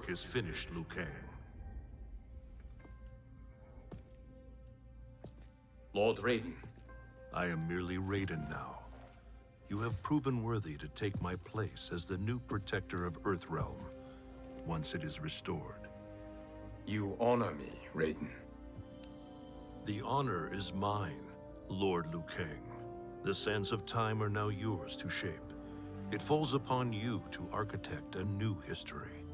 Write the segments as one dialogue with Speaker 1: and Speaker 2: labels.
Speaker 1: work is finished, Liu Kang.
Speaker 2: Lord Raiden.
Speaker 1: I am merely Raiden now. You have proven worthy to take my place as the new protector of Earthrealm, once it is restored.
Speaker 2: You honor me, Raiden.
Speaker 1: The honor is mine, Lord Liu Kang. The sands of time are now yours to shape. It falls upon you to architect a new history.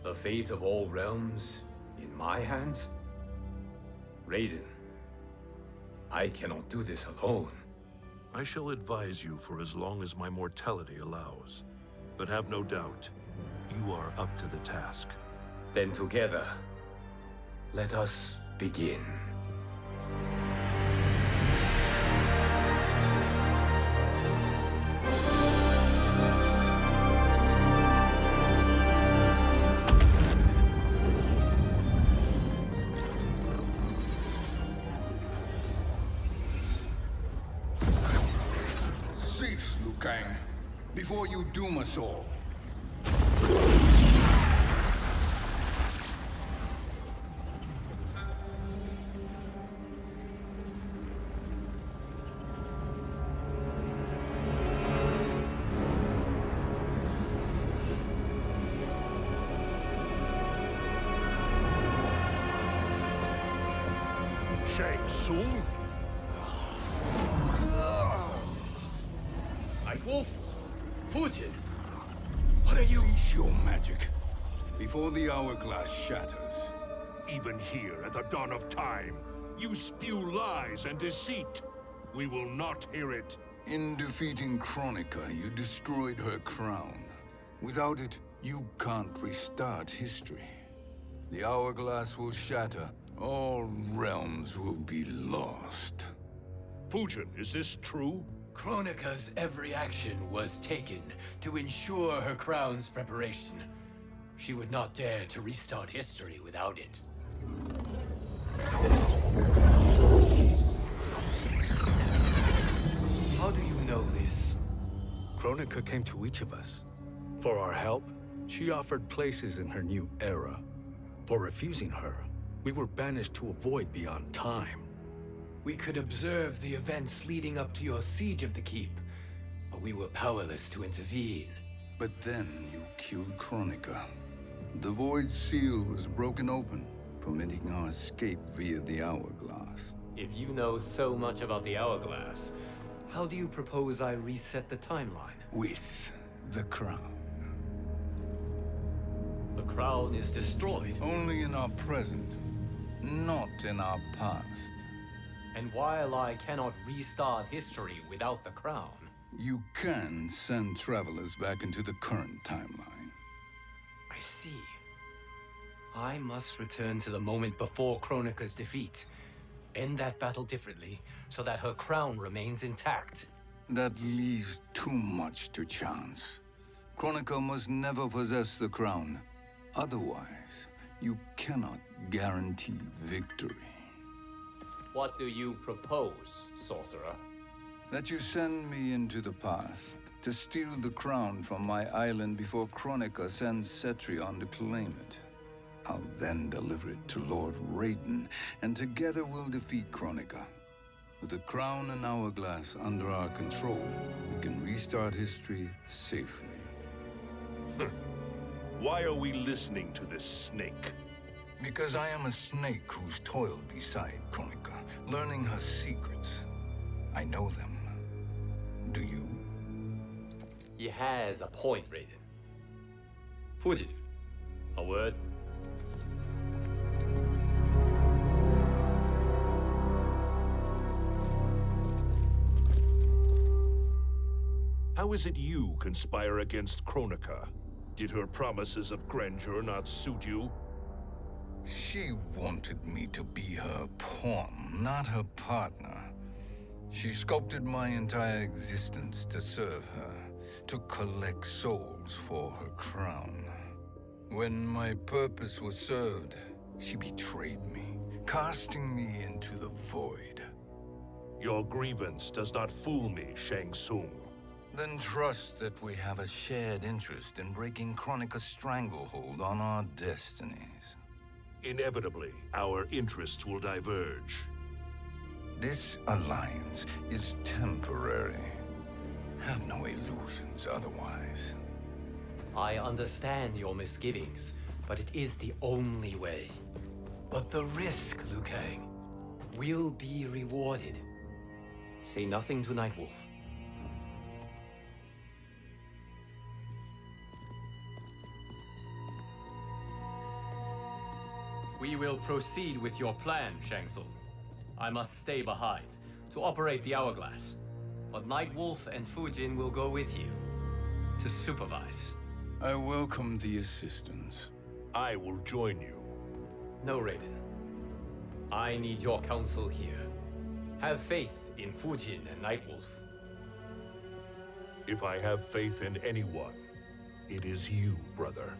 Speaker 2: The fate of all realms in my hands? Raiden, I cannot do this alone.
Speaker 1: I shall advise you for as long as my mortality allows. But have no doubt, you are up to the task.
Speaker 2: Then together, let us begin.
Speaker 3: Cease, Liu Kang, before you doom us all.
Speaker 1: Shang Tsung?
Speaker 2: Wolf, Putin, what are you?
Speaker 3: Cease your magic, before the hourglass shatters.
Speaker 4: Even here at the dawn of time, you spew lies and deceit. We will not hear it.
Speaker 3: In defeating Kronika, you destroyed her crown. Without it, you can't restart history. The hourglass will shatter. All realms will be lost.
Speaker 4: Fujin, is this true?
Speaker 2: Kronika's every action was taken to ensure her crown's preparation. She would not dare to restart history without it. How do you know this?
Speaker 5: Kronika came to each of us. For our help, she offered places in her new era. For refusing her, we were banished to a void beyond time.
Speaker 2: We could observe the events leading up to your siege of the keep, but we were powerless to intervene.
Speaker 3: But then you killed Kronika. The void seal was broken open, permitting our escape via the hourglass.
Speaker 2: If you know so much about the hourglass, how do you propose I reset the timeline?
Speaker 3: With the crown.
Speaker 2: The crown is destroyed.
Speaker 3: Only in our present, not in our past.
Speaker 2: And while I cannot restart history without the crown...
Speaker 3: You can send travelers back into the current timeline.
Speaker 2: I see. I must return to the moment before Kronika's defeat. End that battle differently, so that her crown remains intact.
Speaker 3: That leaves too much to chance. Kronika must never possess the crown. Otherwise, you cannot guarantee victory.
Speaker 2: What do you propose, sorcerer?
Speaker 3: That you send me into the past to steal the crown from my island before Kronika sends Cetrion to claim it. I'll then deliver it to Lord Raiden, and together we'll defeat Kronika. With the crown and hourglass under our control, we can restart history safely.
Speaker 4: Why are we listening to this snake?
Speaker 3: Because I am a snake who's toiled beside Kronika, learning her secrets. I know them. Do you?
Speaker 2: He has a point, Raiden. Fujin, a word?
Speaker 4: How is it you conspire against Kronika? Did her promises of grandeur not suit you?
Speaker 3: She wanted me to be her pawn, not her partner. She sculpted my entire existence to serve her, to collect souls for her crown. When my purpose was served, she betrayed me, casting me into the void.
Speaker 4: Your grievance does not fool me, Shang Tsung.
Speaker 3: Then trust that we have a shared interest in breaking Kronika's stranglehold on our destinies.
Speaker 4: Inevitably, our interests will diverge.
Speaker 3: This alliance is temporary. Have no illusions otherwise.
Speaker 2: I understand your misgivings, but it is the only way. But the risk, Liu Kang, will be rewarded. Say nothing to Nightwolf. We will proceed with your plan, Shang Tsung. I must stay behind to operate the Hourglass. But Nightwolf and Fujin will go with you to supervise.
Speaker 3: I welcome the assistance.
Speaker 4: I will join you.
Speaker 2: No, Raiden. I need your counsel here. Have faith in Fujin and Nightwolf.
Speaker 4: If I have faith in anyone, it is you, brother.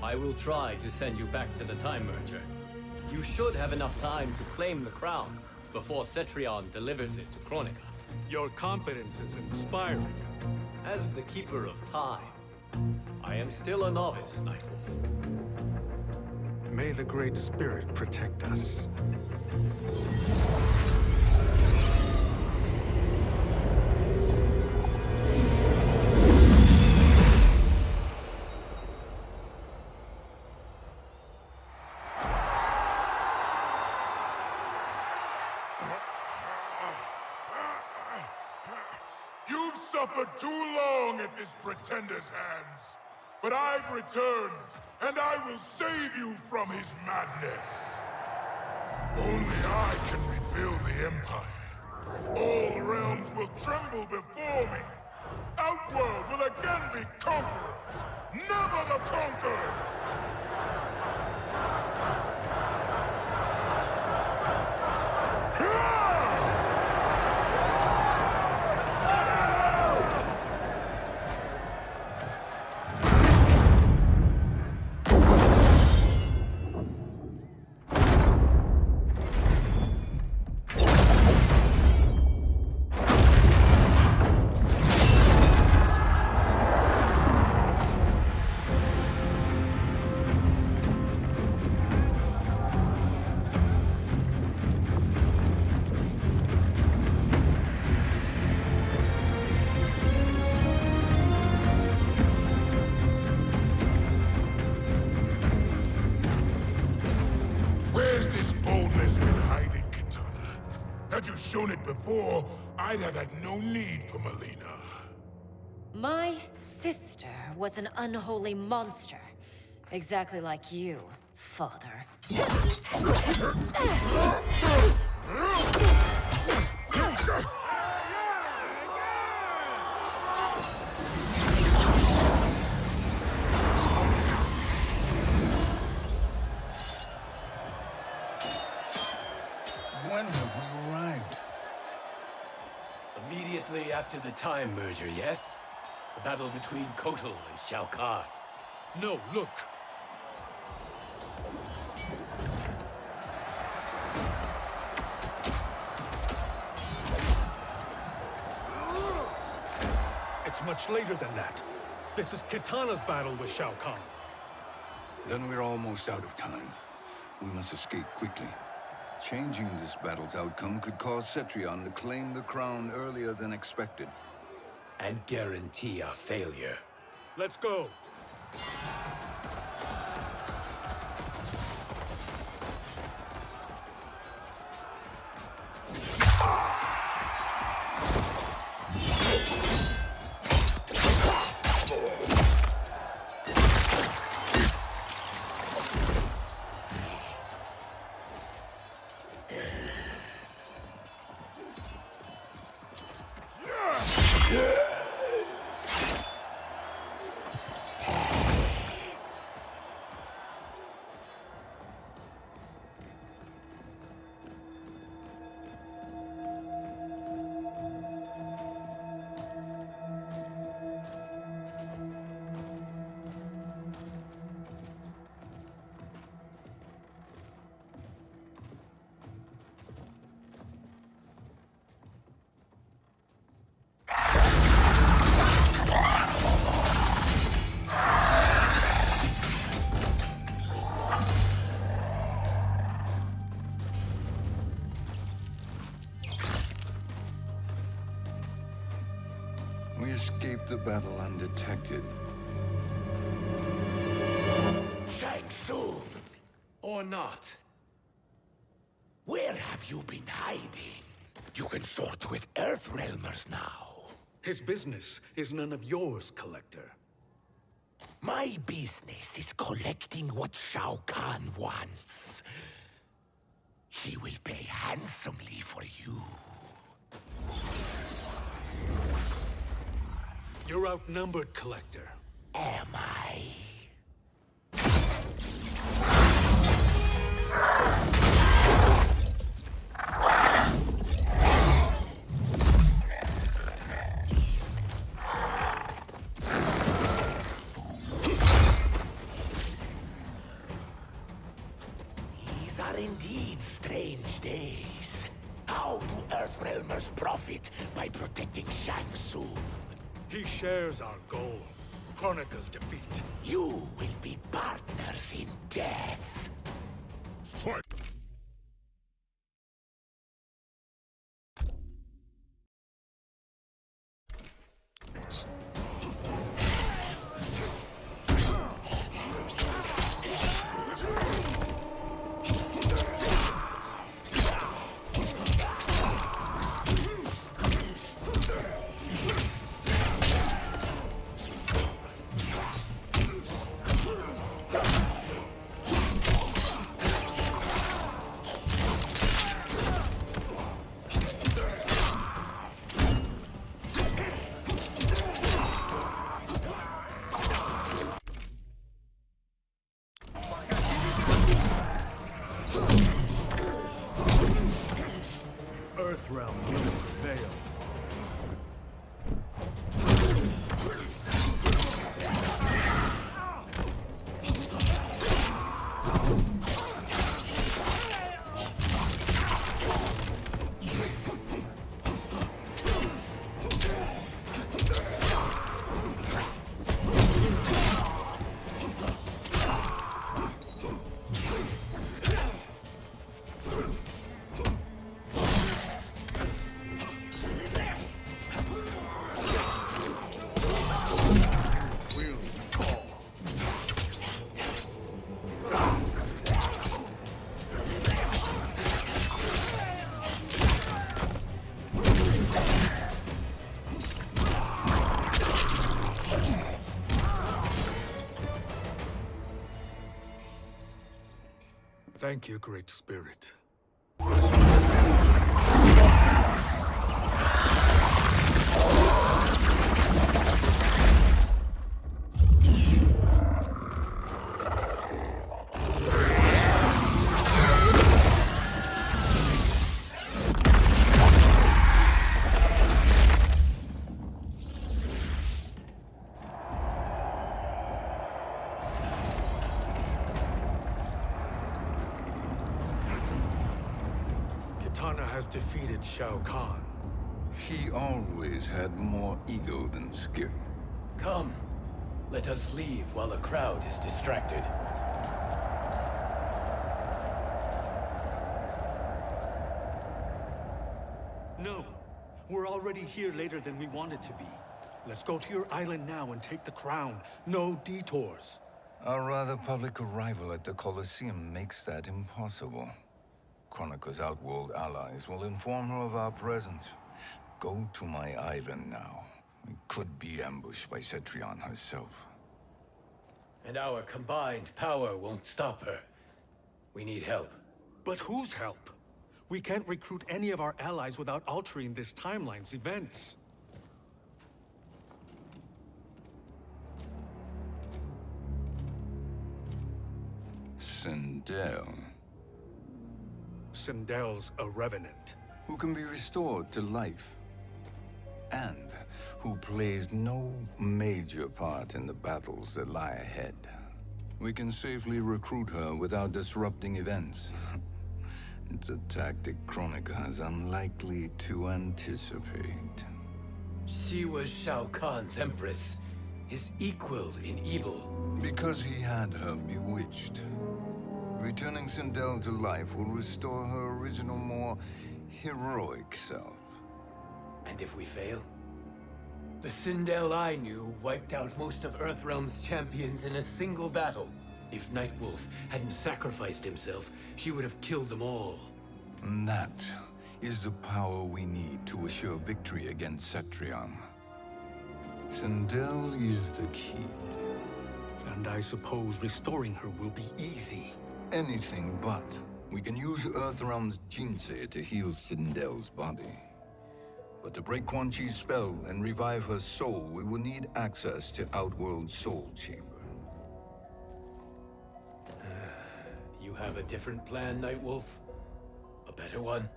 Speaker 2: I will try to send you back to the Time Merger. You should have enough time to claim the crown before Cetrion delivers it to Kronika.
Speaker 5: Your confidence is inspiring.
Speaker 2: As the Keeper of Time, I am still a novice, Nightwolf.
Speaker 5: May the Great Spirit protect us.
Speaker 6: You've suffered too long at this pretender's hands. But I've returned, and I will save you from his madness. Only I can rebuild the Empire. All realms will tremble before me. Outworld will again be conquerors, never the conquered! Had you shown it before, I'd have had no need for Melina.
Speaker 7: My sister was an unholy monster. Exactly like you, father.
Speaker 3: When have we arrived?
Speaker 2: Immediately after the Time Merger, yes? The battle between Kotal and Shao Kahn.
Speaker 5: No, look! It's much later than that. This is Kitana's battle with Shao Kahn.
Speaker 3: Then we're almost out of time. We must escape quickly. Changing this battle's outcome could cause Cetrion to claim the crown earlier than expected.
Speaker 2: And guarantee our failure.
Speaker 5: Let's go!
Speaker 3: the battle undetected.
Speaker 8: Shang Tsung,
Speaker 2: Or not.
Speaker 8: where have you been hiding? You can sort with Earthrealmers now.
Speaker 5: His business is none of yours, Collector.
Speaker 8: My business is collecting what Shao Kahn wants. He will pay handsomely for you.
Speaker 5: You're outnumbered, Collector.
Speaker 8: Am I? These are indeed strange days. How do Earthrealmers profit by protecting Shang Tsung?
Speaker 5: He shares our goal. Kronika's defeat.
Speaker 8: You will be partners in death.
Speaker 6: Fight!
Speaker 5: Earthrealm will prevail. Thank you, Great Spirit. Kitana has defeated Shao Kahn.
Speaker 3: He always had more ego than skill.
Speaker 2: Come, let us leave while the crowd is distracted.
Speaker 5: No, we're already here later than we wanted to be. Let's go to your island now and take the crown. No detours.
Speaker 3: Our rather public arrival at the Colosseum makes that impossible. Kronika's outworld allies will inform her of our presence. Go to my island now. We could be ambushed by Cetrion herself.
Speaker 2: And our combined power won't stop her. We need help.
Speaker 5: But whose help? We can't recruit any of our allies without altering this timeline's events.
Speaker 3: Sindel,
Speaker 5: Sindel's a revenant.
Speaker 3: who can be restored to life, and who plays no major part in the battles that lie ahead. We can safely recruit her without disrupting events. It's a tactic Kronika is unlikely to anticipate.
Speaker 2: She was Shao Kahn's empress, his equal in evil.
Speaker 3: Because he had her bewitched. Returning Sindel to life will restore her original, more heroic self.
Speaker 2: And if we fail? The Sindel I knew wiped out most of Earthrealm's champions in a single battle. If Nightwolf hadn't sacrificed himself, she would have killed them all.
Speaker 3: And that is the power we need to assure victory against Cetrion. Sindel is the key.
Speaker 5: And I suppose restoring her will be easy.
Speaker 3: Anything but. We can use Earthrealm's Jinsei to heal Sindel's body. But to break Quan Chi's spell and revive her soul, we will need access to Outworld's Soul Chamber.
Speaker 2: You have a different plan, Nightwolf? A better one?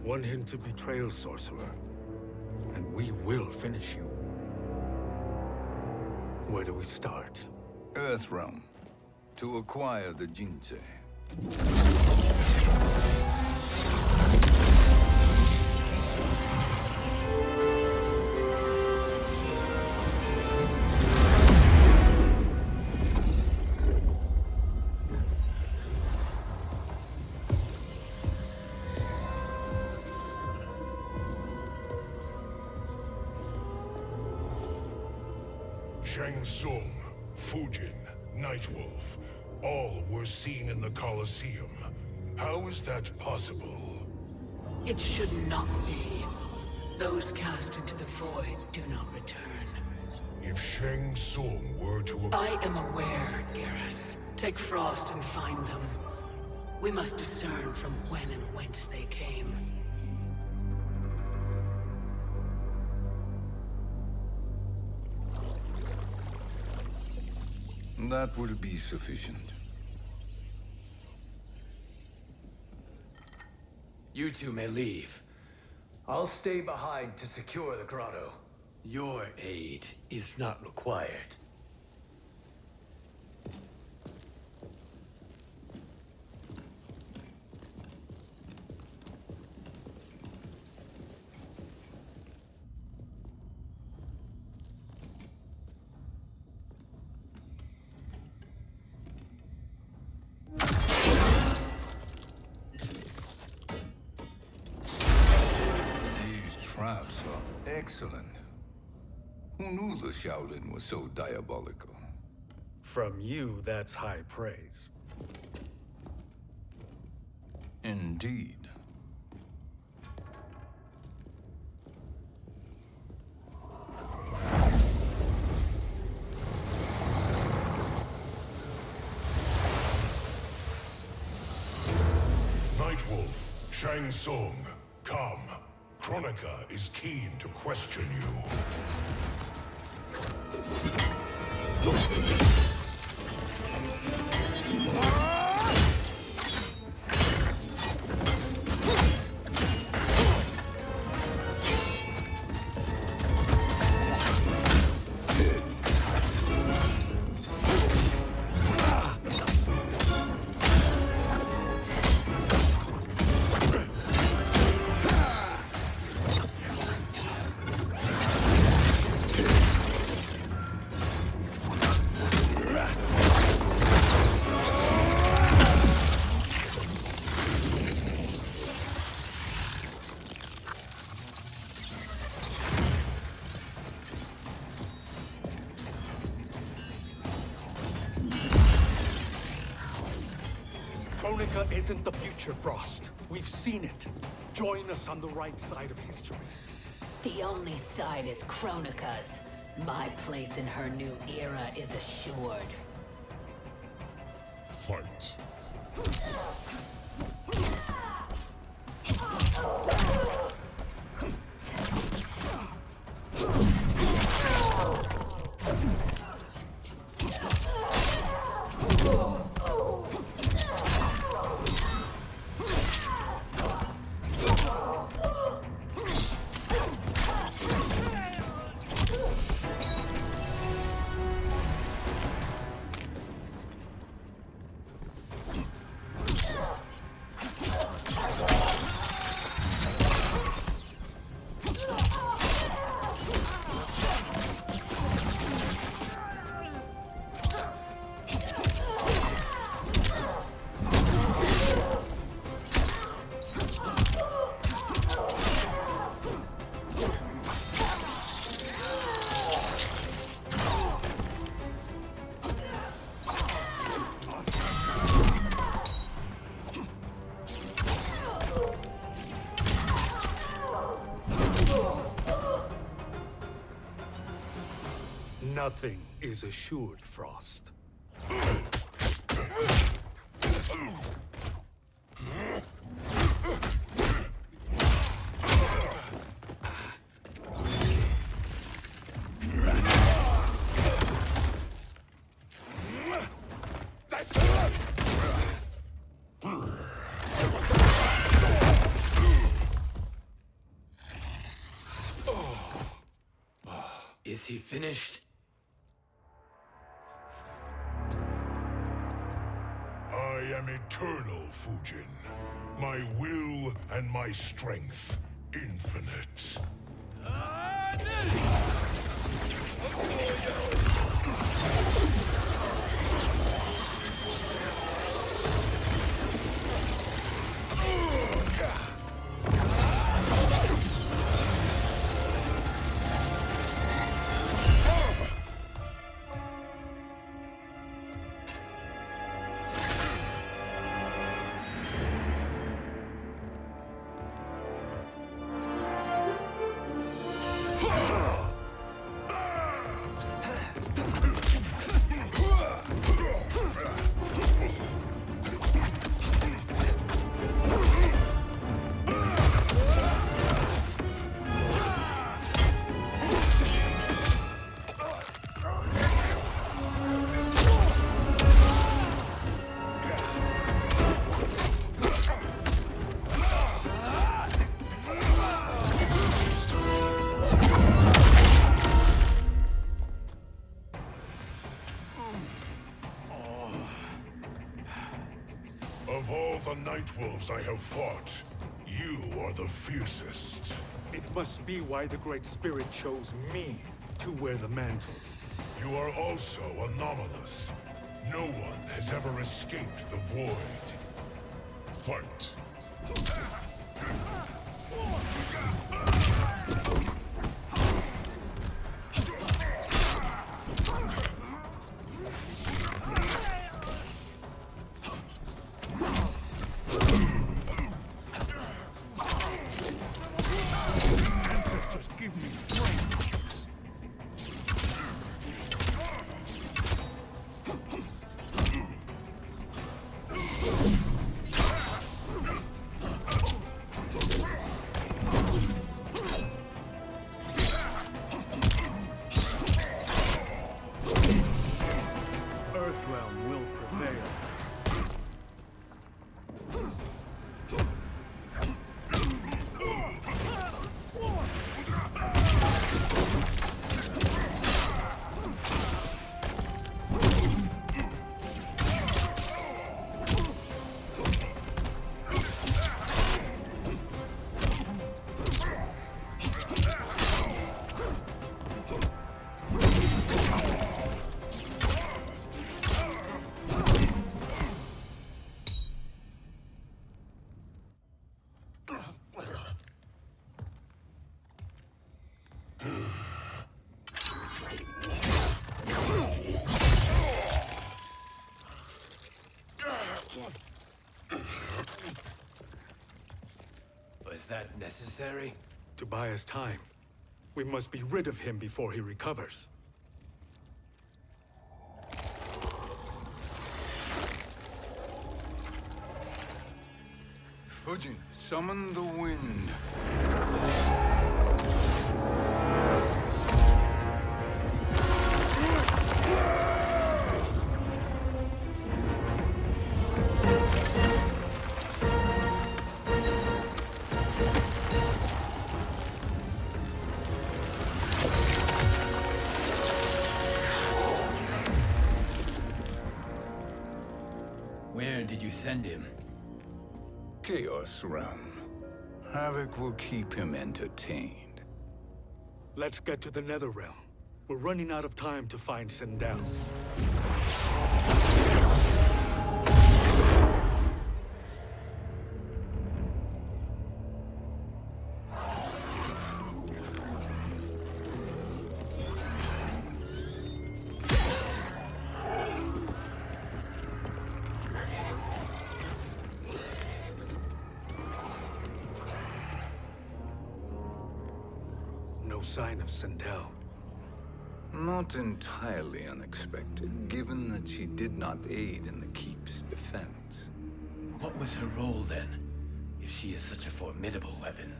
Speaker 5: One hint of betrayal, Sorcerer, and we will finish you. Where do we start?
Speaker 3: Earthrealm. To acquire the Jinsei.
Speaker 6: Shang Tsung, Fujin, Nightwolf, all were seen in the Colosseum. How is that possible?
Speaker 9: It should not be. Those cast into the void do not return.
Speaker 6: If Shang Tsung were to...
Speaker 9: I am aware, Garrus. Take Frost and find them. We must discern from when and whence they came.
Speaker 3: That will be sufficient.
Speaker 2: You two may leave. I'll stay behind to secure the grotto. Your aid is not required.
Speaker 3: Traps are excellent. Who knew the Shaolin was so diabolical?
Speaker 5: From you, that's high praise.
Speaker 3: Indeed.
Speaker 6: Nightwolf, Shang Tsung, come. Kronika is keen to question you.
Speaker 5: Kronika isn't the future, Frost. We've seen it. Join us on the right side of history.
Speaker 7: The only side is Kronika's. My place in her new era is assured.
Speaker 6: Fight.
Speaker 5: Nothing is assured, Frost.
Speaker 2: Is he finished?
Speaker 6: I am eternal, Fujin. My will and my strength infinite. Of all the Nightwolves I have fought, you are the fiercest.
Speaker 5: It must be why the Great Spirit chose me to wear the mantle.
Speaker 6: You are also anomalous. No one has ever escaped the void. Fight!
Speaker 5: Ancestors, give me strength. Earthrealm will prevail.
Speaker 2: Was that necessary?
Speaker 5: To buy us time. We must be rid of him before he recovers.
Speaker 3: Fujin, summon the wind.
Speaker 2: Where did you send him?
Speaker 3: Chaos Realm. Havoc will keep him entertained.
Speaker 5: Let's get to the Netherrealm. We're running out of time to find Sindel. No sign of Sindel.
Speaker 3: Not entirely unexpected, given that she did not aid in the Keep's defense.
Speaker 2: What was her role then, if she is such a formidable weapon?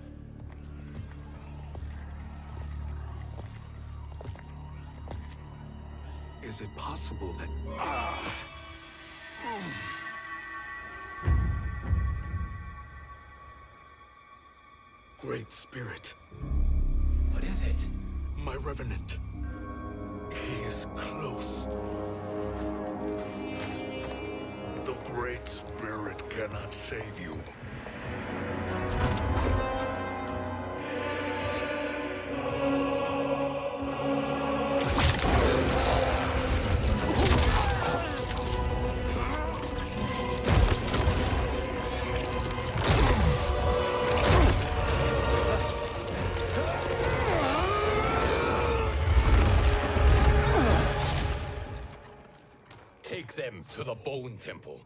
Speaker 5: Is it possible that... Great Spirit.
Speaker 2: What is it?
Speaker 5: My Revenant. He is close.
Speaker 6: The Great Spirit cannot save you.
Speaker 2: Take them to the Bone Temple.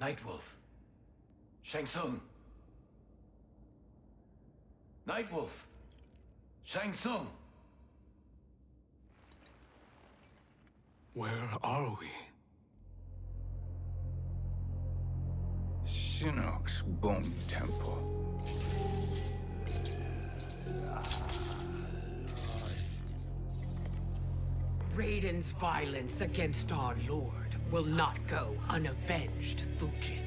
Speaker 2: Nightwolf. Shang Tsung. Nightwolf. Shang Tsung.
Speaker 5: Where are we?
Speaker 3: Shinnok's Bone Temple.
Speaker 9: Raiden's violence against our Lord will not go unavenged, Fujin.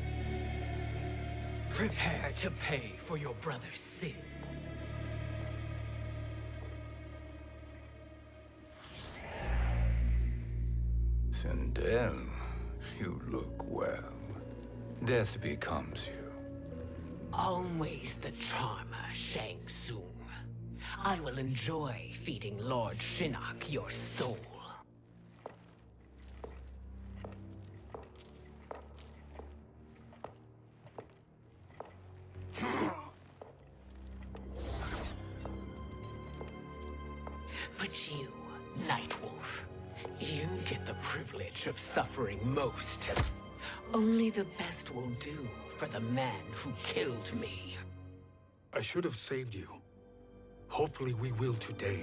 Speaker 9: Prepare to pay for your brother's sins.
Speaker 3: Sindel, you look well. Death becomes you.
Speaker 9: Always the charmer, Shang Tsung. I will enjoy feeding Lord Shinnok your soul. But you, Nightwolf, you get the privilege of suffering most. Only the best will do for the man who killed me.
Speaker 5: I should have saved you. Hopefully we will today.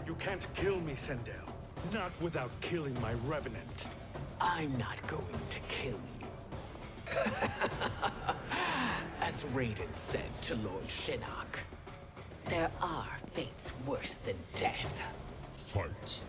Speaker 5: You can't kill me, Sindel. Not without killing my Revenant.
Speaker 9: I'm not going to kill you. As Raiden said to Lord Shinnok, there are fates worse than death.
Speaker 6: Fight.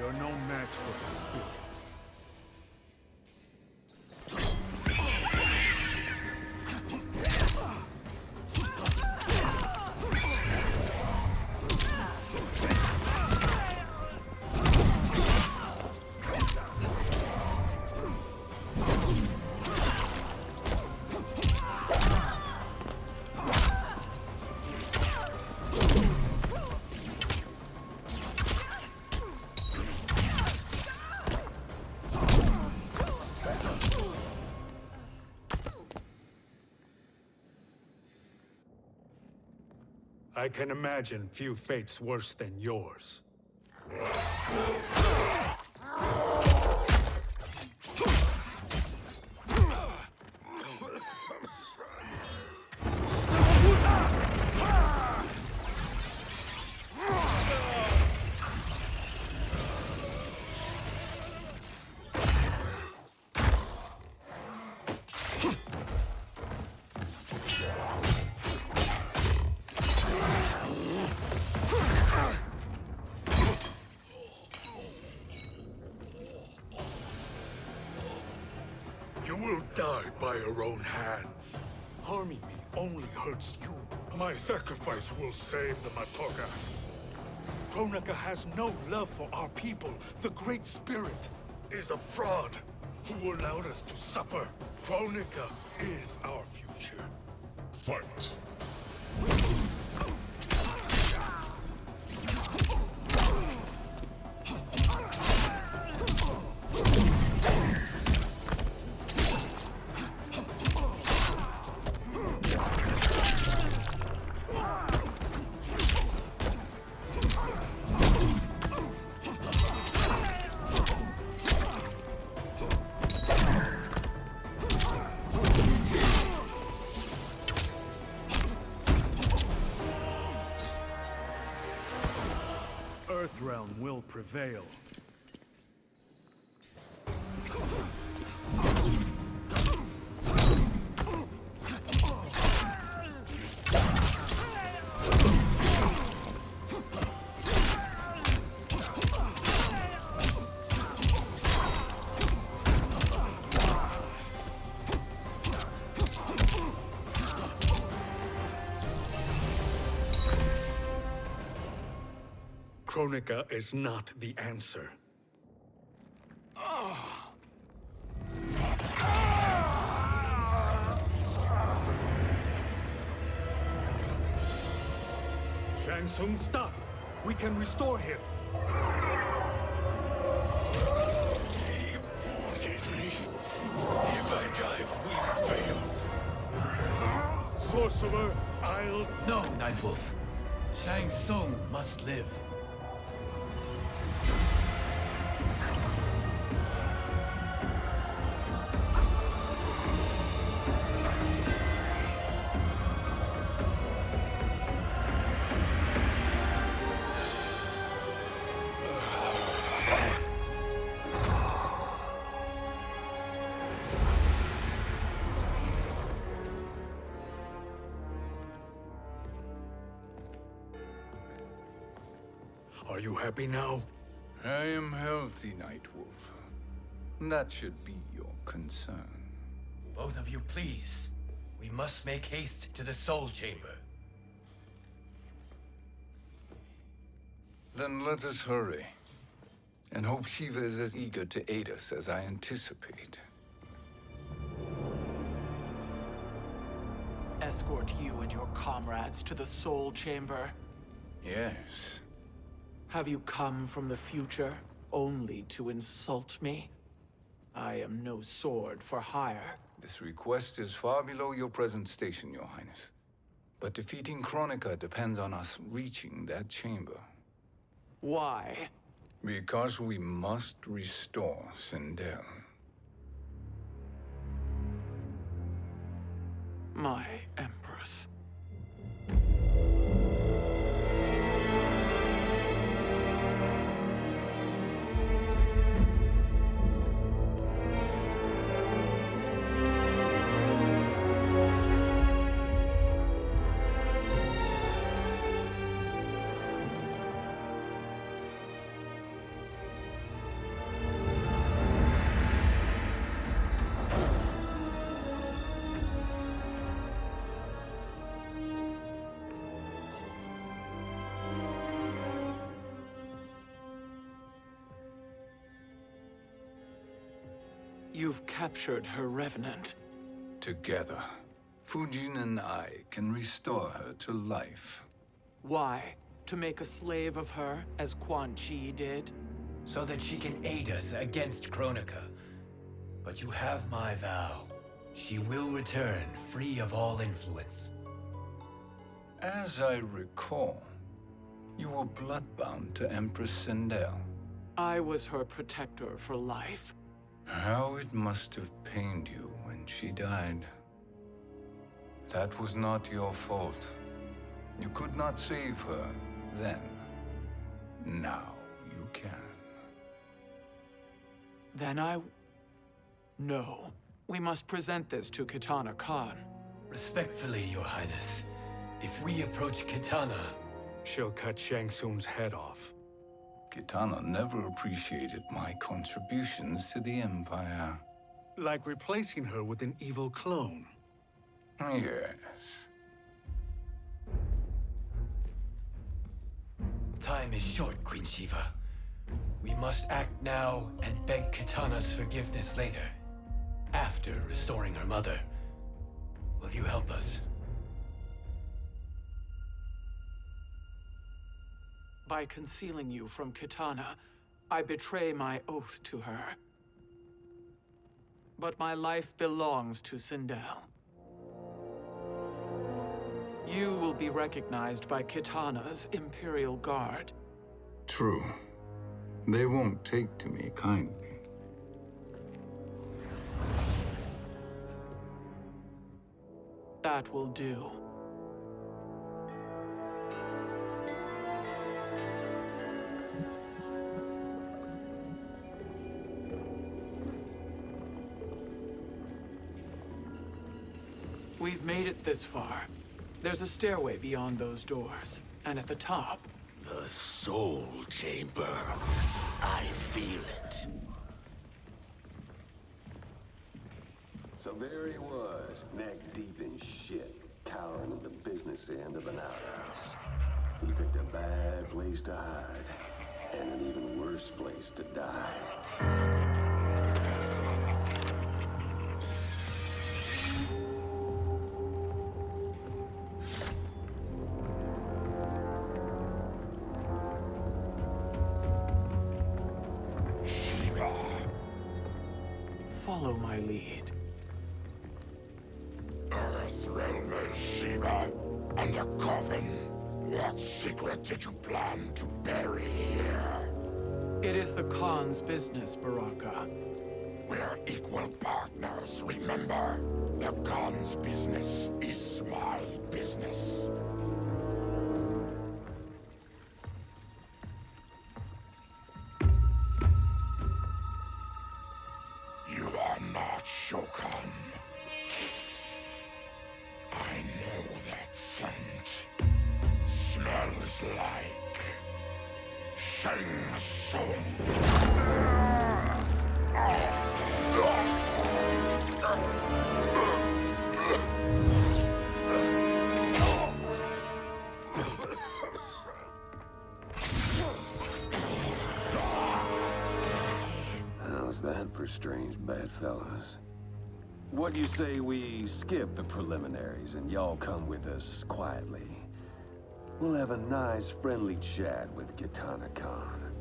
Speaker 5: You're no match for the spirits. I can imagine few fates worse than yours. You will die by your own hands. Harming me only hurts you. My sacrifice will save the Matoka. Kronika has no love for our people. The Great Spirit is a fraud who allowed us to suffer. Kronika is our future.
Speaker 6: Fight!
Speaker 5: Earthrealm will prevail. Kronika is not the answer. Shang Tsung, stop! We can restore him!
Speaker 8: He wanted me. If I die, we fail.
Speaker 5: Sorcerer, I'll...
Speaker 2: No, Nightwolf. Shang Tsung must live.
Speaker 5: Are you happy now?
Speaker 3: I am healthy, Nightwolf. That should be your concern.
Speaker 2: Both of you, please. We must make haste to the Soul Chamber.
Speaker 3: Then let us hurry. And hope Shiva is as eager to aid us as I anticipate.
Speaker 10: Escort you and your comrades to the Soul Chamber.
Speaker 3: Yes.
Speaker 10: Have you come from the future only to insult me? I am no sword for hire.
Speaker 3: This request is far below your present station, Your Highness. But defeating Kronika depends on us reaching that chamber.
Speaker 10: Why?
Speaker 3: Because we must restore Sindel.
Speaker 10: My Empress. You've captured her revenant.
Speaker 3: Together, Fujin and I can restore her to life.
Speaker 10: Why? To make a slave of her, as Quan Chi did?
Speaker 2: So that she can aid us against Kronika. But you have my vow. She will return free of all influence.
Speaker 3: As I recall, you were bloodbound to Empress Sindel.
Speaker 10: I was her protector for life.
Speaker 3: How it must have pained you when she died. That was not your fault. You could not save her then. Now you can.
Speaker 10: Then No. We must present this to Kitana Khan.
Speaker 2: Respectfully, Your Highness, if we approach Kitana...
Speaker 5: She'll cut Shang Tsung's head off.
Speaker 3: Kitana never appreciated my contributions to the Empire.
Speaker 5: Like replacing her with an evil clone.
Speaker 3: Yes.
Speaker 2: Time is short, Queen Shiva. We must act now and beg Kitana's forgiveness later. After restoring her mother. Will you help us?
Speaker 10: By concealing you from Kitana, I betray my oath to her. But my life belongs to Sindel. You will be recognized by Kitana's Imperial Guard.
Speaker 3: True. They won't take to me kindly.
Speaker 10: That will do. We've made it this far. There's a stairway beyond those doors, and at the top...
Speaker 8: The Soul Chamber. I feel it.
Speaker 11: So there he was, neck deep in shit, cowering at the business end of an outhouse. He picked a bad place to hide, and an even worse place to die.
Speaker 10: Follow my lead.
Speaker 6: Earthrealm is Shiva, and a coffin. What secret did you plan to bury here?
Speaker 10: It is the Khan's business, Baraka.
Speaker 6: We're equal partners, remember? The Khan's business is my business. You are not Shokan. I know that scent. Smells like Shang Tsung.
Speaker 11: How's that for strange bedfellows? What do you say we skip the preliminaries and y'all come with us quietly? We'll have a nice, friendly chat with Kitana Khan.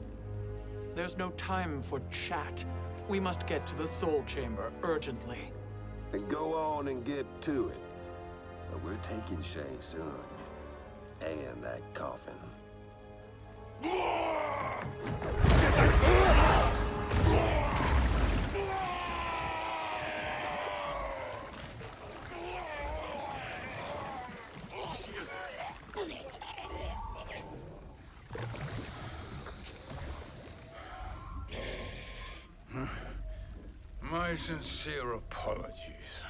Speaker 10: There's no time for chat. We must get to the Soul Chamber urgently.
Speaker 11: Then go on and get to it. But we're taking Shang Tsung. And that coffin.
Speaker 3: My sincere apologies.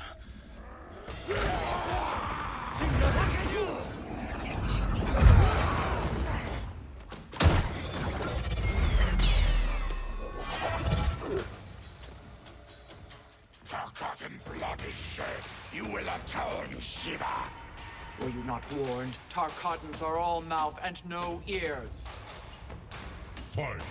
Speaker 6: Forgotten blood is shed. You will atone, Shiva.
Speaker 10: Were you not warned? Tarkatans are all mouth and no ears.
Speaker 6: Fine.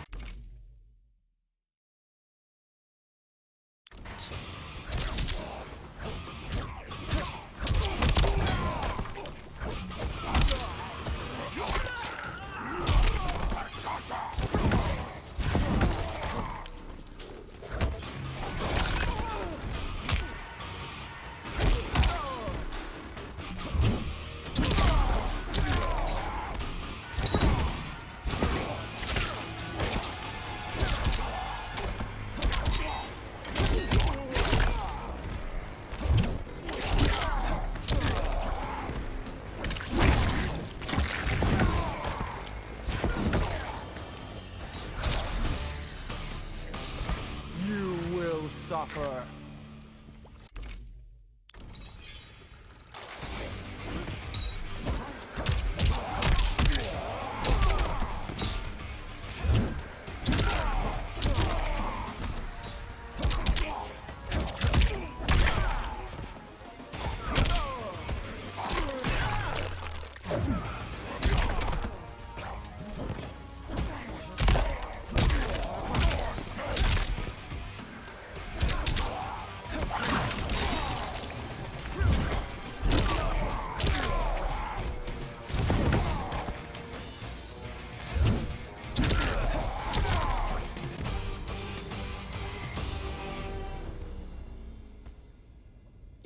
Speaker 10: Suffer.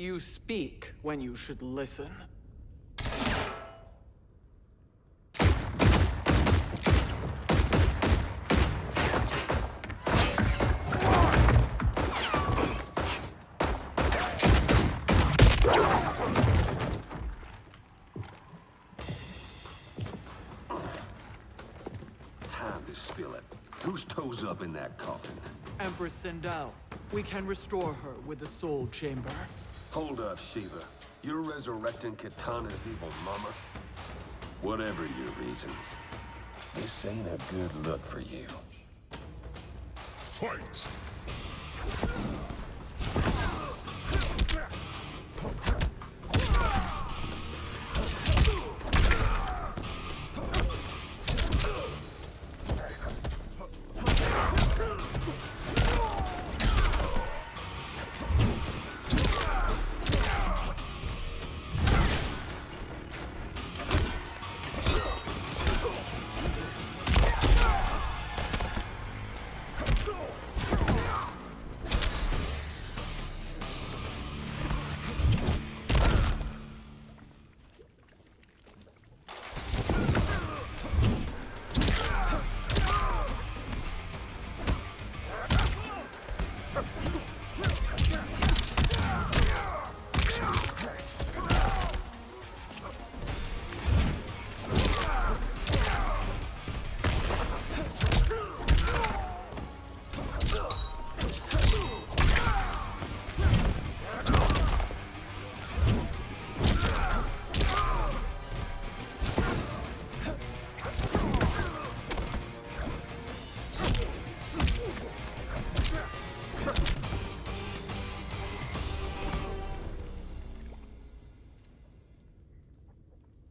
Speaker 10: You speak when you should listen.
Speaker 11: Time to spill it. Whose toes up in that coffin?
Speaker 10: Empress Sindel. We can restore her with the Soul Chamber.
Speaker 11: Hold up, Shiva. You're resurrecting Kitana's evil mama? Whatever your reasons, this ain't a good look for you.
Speaker 6: Fight!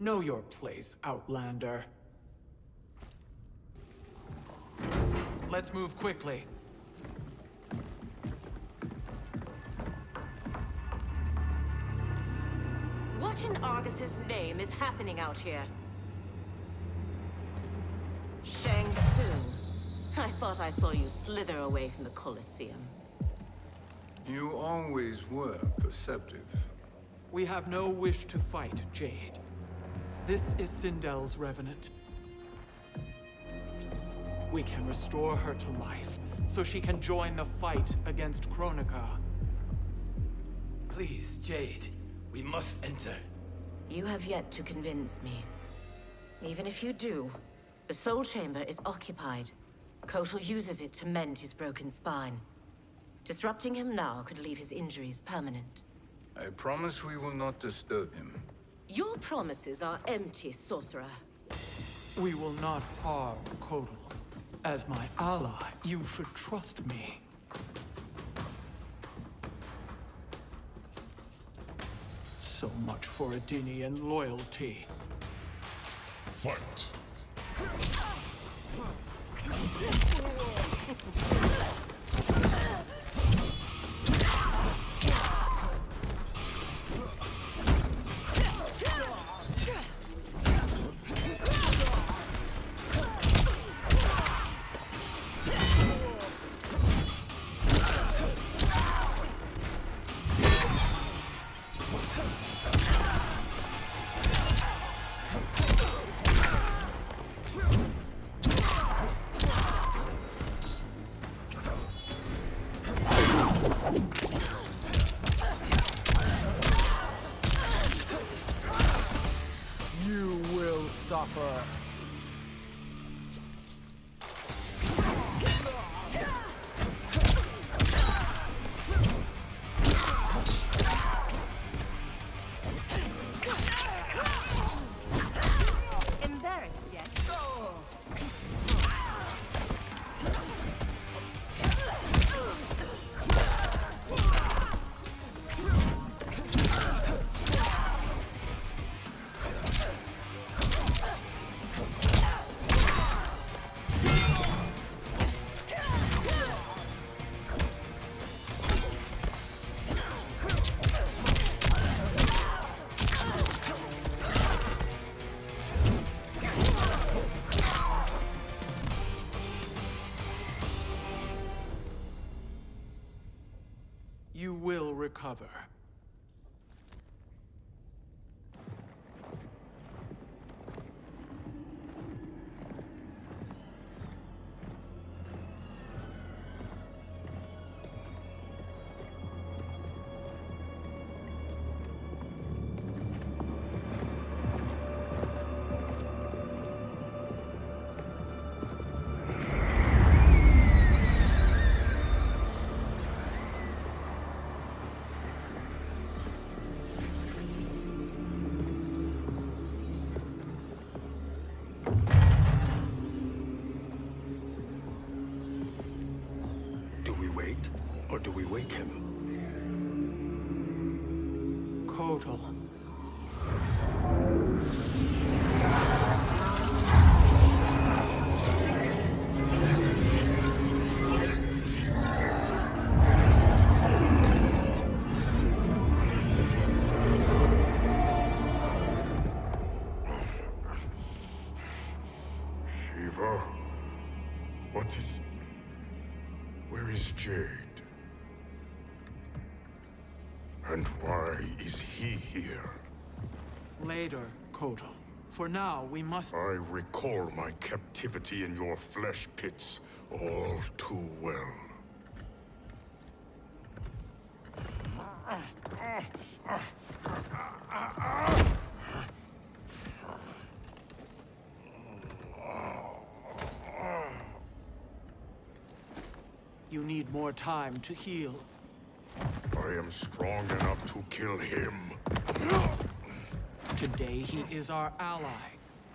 Speaker 10: Know your place, Outlander. Let's move quickly.
Speaker 12: What in Argus's name is happening out here? Shang Tsung. I thought I saw you slither away from the Colosseum.
Speaker 3: You always were perceptive.
Speaker 10: We have no wish to fight, Jade. This is Sindel's Revenant. We can restore her to life, so she can join the fight against Kronika.
Speaker 2: Please, Jade. We must enter.
Speaker 12: You have yet to convince me. Even if you do, the Soul Chamber is occupied. Kotal uses it to mend his broken spine. Disrupting him now could leave his injuries permanent.
Speaker 3: I promise we will not disturb him.
Speaker 12: Your promises are empty, sorcerer.
Speaker 10: We will not harm Kotal. As my ally, you should trust me. So much for Adenian loyalty.
Speaker 6: Fight!
Speaker 10: You will suffer.
Speaker 12: Embarrassed yet?
Speaker 10: You will recover.
Speaker 5: we wake him?
Speaker 10: Kotal.
Speaker 5: Shiva? What is... Where is Jade? And why is he here?
Speaker 10: Later, Kotal. For now, we must...
Speaker 5: I recall my captivity in your flesh pits all too well.
Speaker 10: You need more time to heal.
Speaker 5: I am strong enough to kill him.
Speaker 10: Today, he is our ally.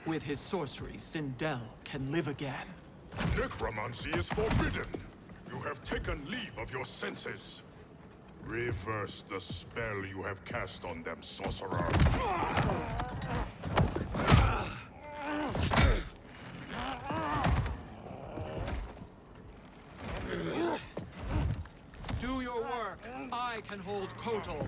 Speaker 10: With his sorcery, Sindel can live again.
Speaker 5: Necromancy is forbidden. You have taken leave of your senses. Reverse the spell you have cast on them, sorcerer.
Speaker 10: Do your work. I can hold Kotal.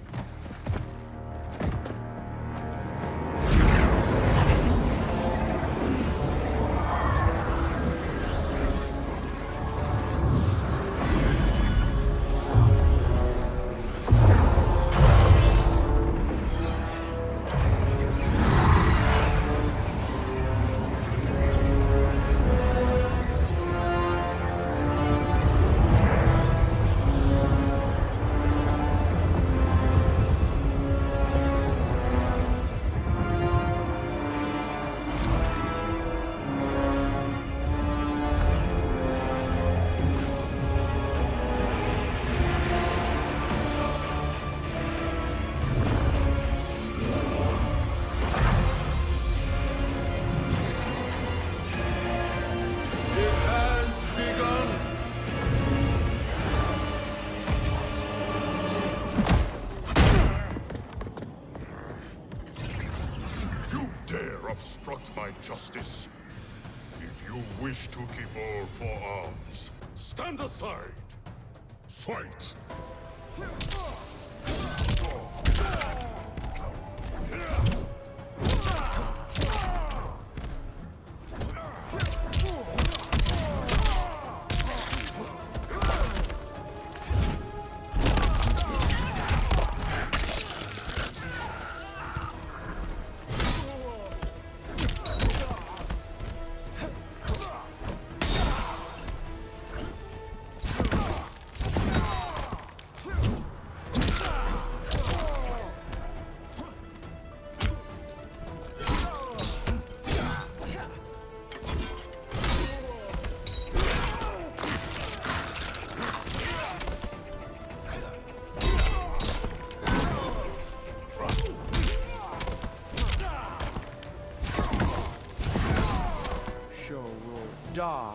Speaker 5: Obstruct my justice. If you wish to keep all four arms, stand aside. Fight!
Speaker 10: Da.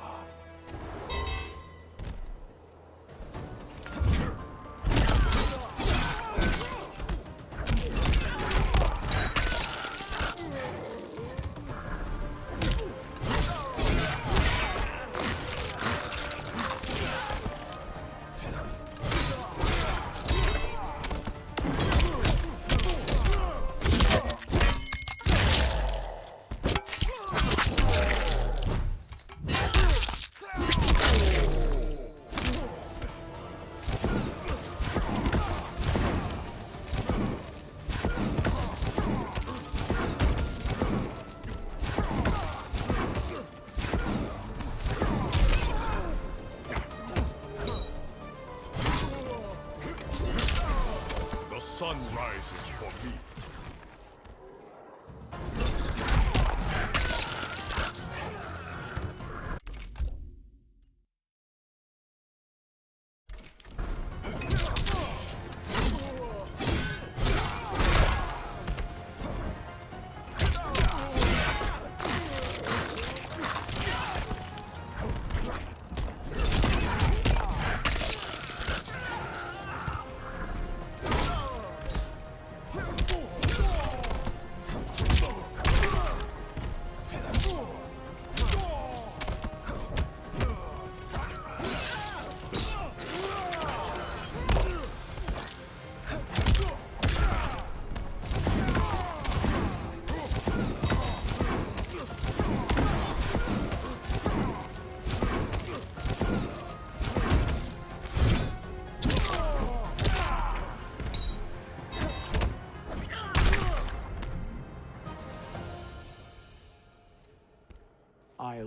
Speaker 5: Sun rises for me.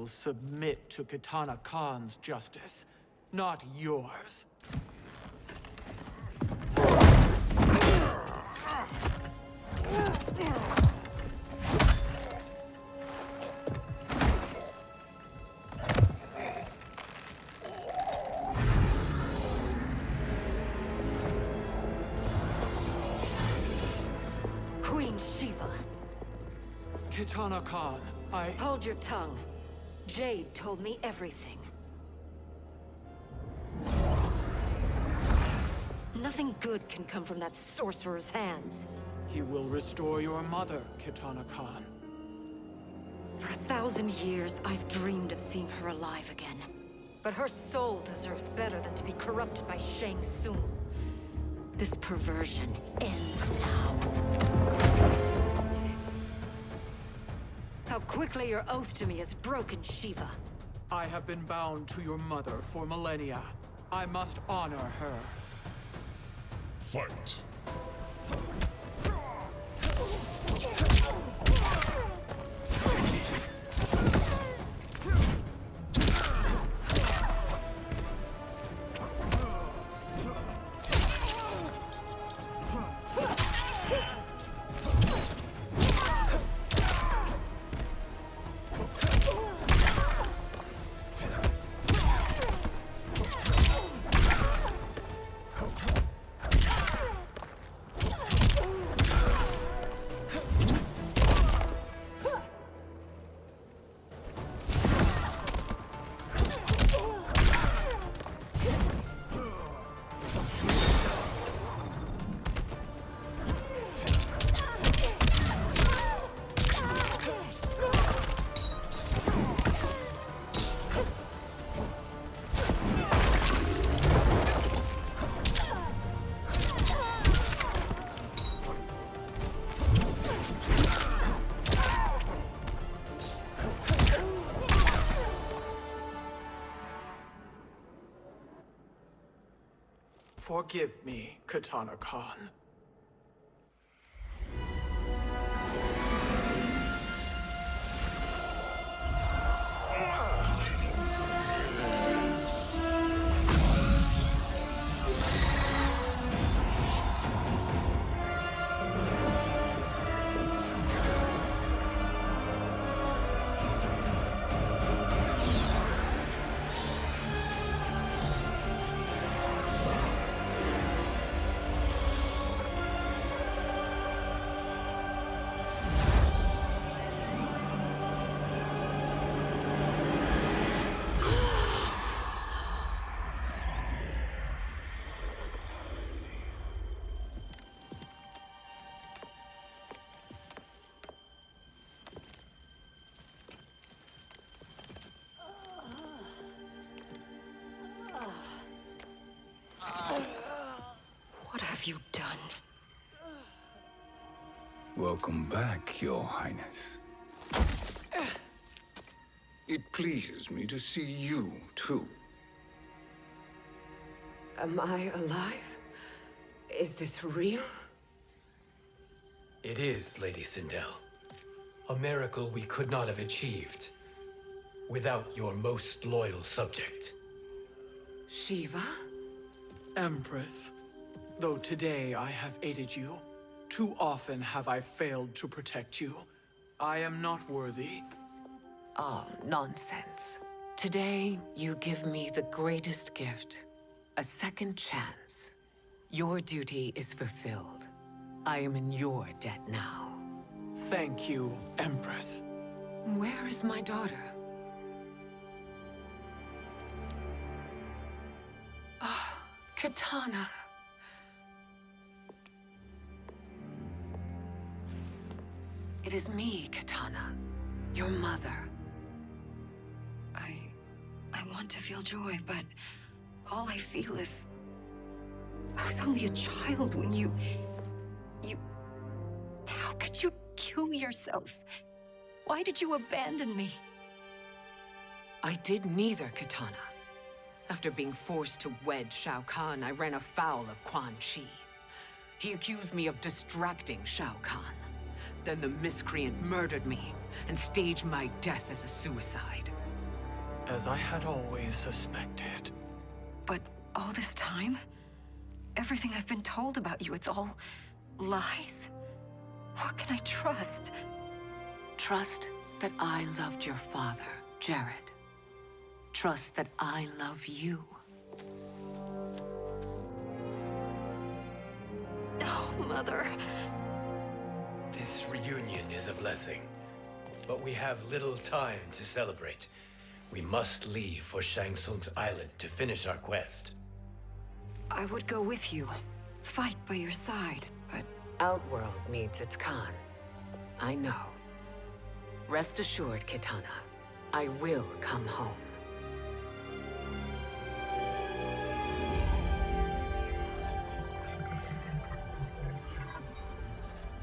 Speaker 10: will submit to Kitana Khan's justice, not yours.
Speaker 13: Queen Shiva.
Speaker 10: Kitana Khan,
Speaker 13: Hold your tongue. Jade told me everything. Nothing good can come from that sorcerer's hands.
Speaker 10: He will restore your mother, Kitana Khan.
Speaker 13: For 1,000 years, I've dreamed of seeing her alive again. But her soul deserves better than to be corrupted by Shang Tsung. This perversion ends now. How quickly your oath to me has broken, Shiva.
Speaker 10: I have been bound to your mother for millennia. I must honor her.
Speaker 6: Fight.
Speaker 10: Forgive me, Kitana Khan.
Speaker 13: What have you done?
Speaker 3: Welcome back, Your Highness. It pleases me to see you, too.
Speaker 9: Am I alive? Is this real?
Speaker 2: It is, Lady Sindel. A miracle we could not have achieved without your most loyal subject.
Speaker 9: Shiva?
Speaker 10: Empress, though today I have aided you, too often have I failed to protect you. I am not worthy.
Speaker 9: Oh, nonsense. Today, you give me the greatest gift. A second chance. Your duty is fulfilled. I am in your debt now.
Speaker 10: Thank you, Empress.
Speaker 9: Where is my daughter? Ah, Kitana. It is me, Kitana. Your mother.
Speaker 13: I want to feel joy, but all I feel is... I was only a child when you... How could you kill yourself? Why did you abandon me?
Speaker 9: I did neither, Kitana. After being forced to wed Shao Kahn, I ran afoul of Quan Chi. He accused me of distracting Shao Kahn. Then the miscreant murdered me and staged my death as a suicide.
Speaker 10: As I had always suspected.
Speaker 13: But all this time? Everything I've been told about you, it's all lies? What can I trust?
Speaker 9: Trust that I loved your father, Jared. Trust that I love you.
Speaker 13: No, Mother.
Speaker 2: This reunion is a blessing, but we have little time to celebrate. We must leave for Shang Tsung's island to finish our quest.
Speaker 13: I would go with you. Fight by your side.
Speaker 9: But Outworld needs its Khan. I know. Rest assured, Kitana. I will come home.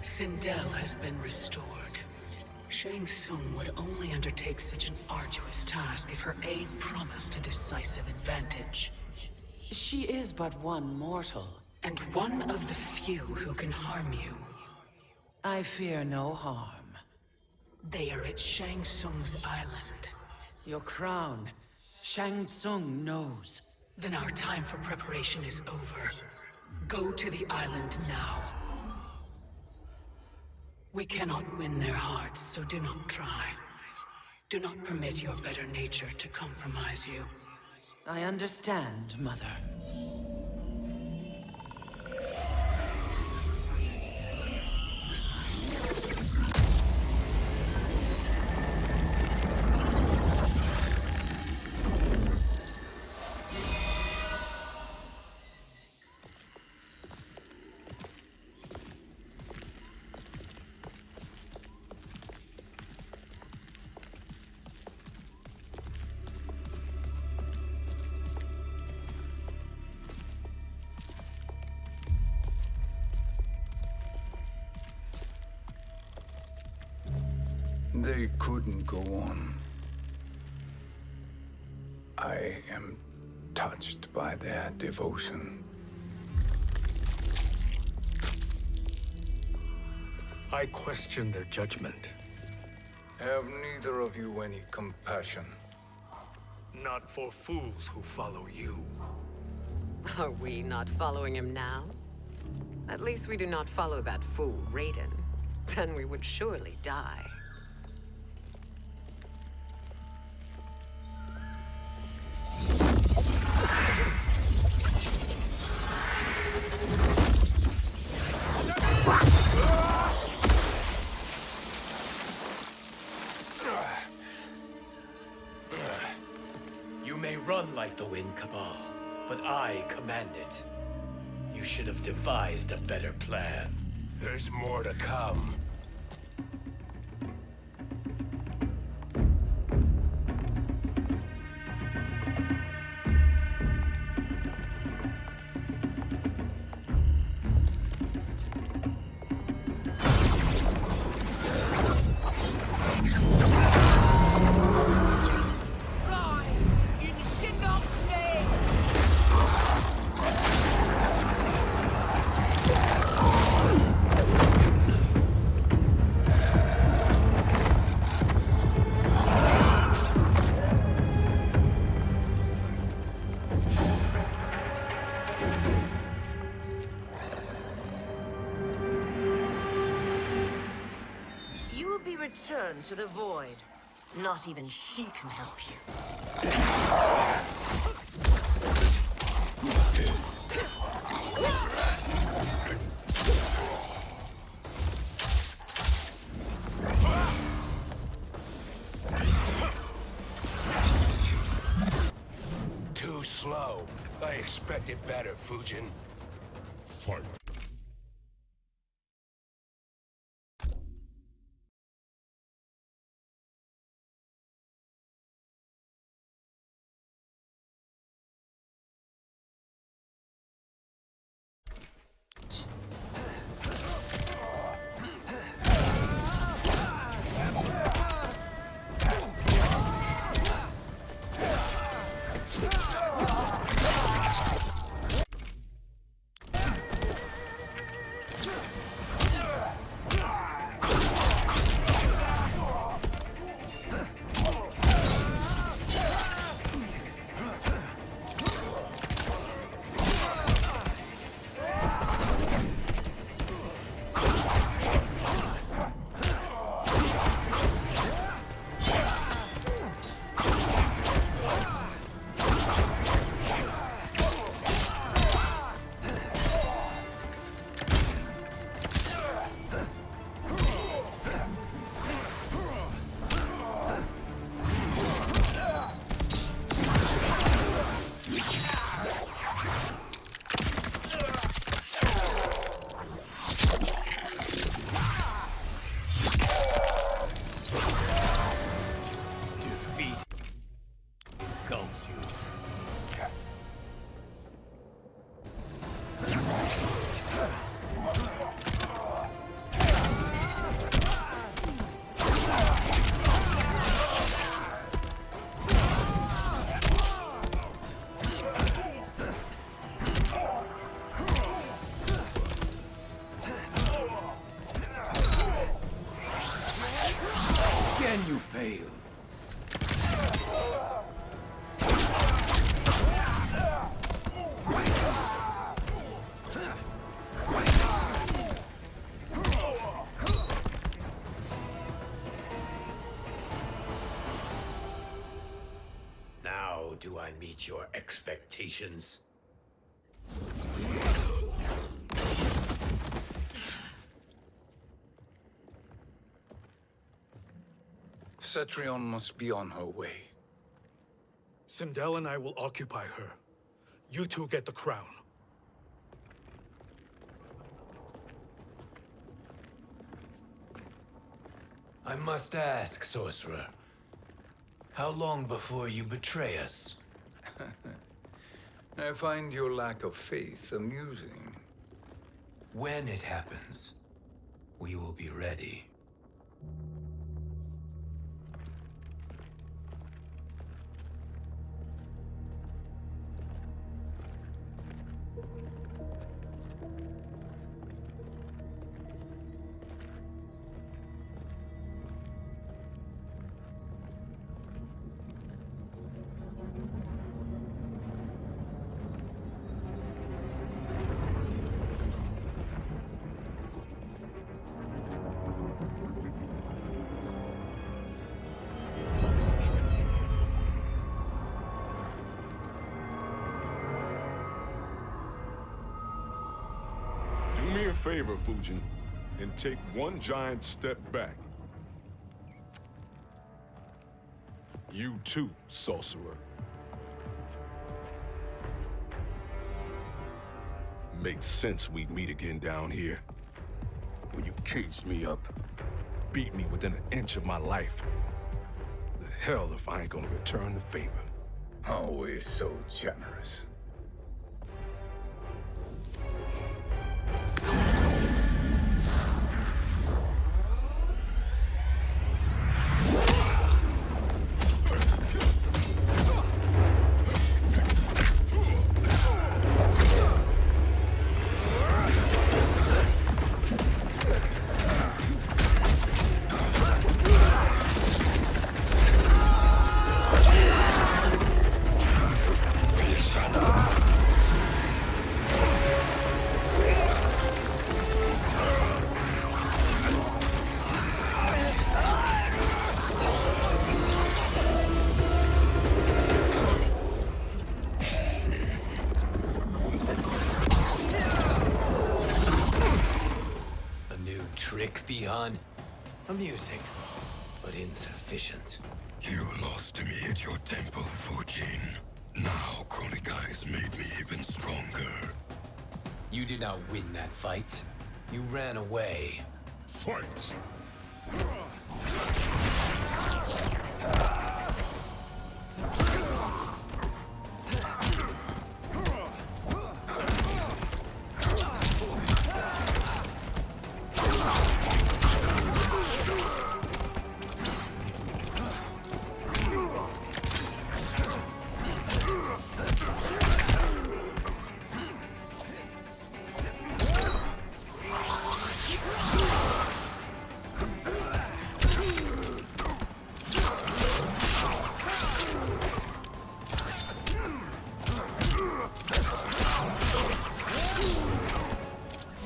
Speaker 14: Sindel has been restored. Shang Tsung would only undertake such an arduous task if her aid promised a decisive advantage. She is but one mortal, and one of the few who can harm you. I fear no harm. They are at Shang Tsung's island. Your crown, Shang Tsung knows. Then our time for preparation is over. Go to the island now. We cannot win their hearts, so do not try. Do not permit your better nature to compromise you. I understand, Mother.
Speaker 3: They couldn't go on. I am touched by their devotion.
Speaker 5: I question their judgment.
Speaker 3: Have neither of you any compassion?
Speaker 5: Not for fools who follow you.
Speaker 9: Are we not following him now? At least we do not follow that fool, Raiden. Then we would surely die.
Speaker 2: You may run like the wind, Cabal, but I command it. You should have devised a better plan.
Speaker 8: There's more to come.
Speaker 12: Return to the void. Not even she can help you.
Speaker 8: Too slow. I expected better, Fujin.
Speaker 6: Fight.
Speaker 2: Now do I meet your expectations?
Speaker 3: Cetrion must be on her way.
Speaker 5: Sindel and I will occupy her. You two get the crown.
Speaker 15: I must ask, sorcerer. How long before you betray us?
Speaker 3: I find your lack of faith amusing.
Speaker 15: When it happens, we will be ready.
Speaker 6: Do me a favor, Fujin, and take one giant step back. You too, sorcerer. Makes sense we'd meet again down here. When you caged me up, beat me within an inch of my life. The hell if I ain't gonna return the favor.
Speaker 3: Always so generous.
Speaker 2: Beyond amusing, but insufficient.
Speaker 16: You lost to me at your temple, Fujin. Now Kronika has made me even stronger.
Speaker 2: You did not win that fight. You ran away.
Speaker 6: Fight!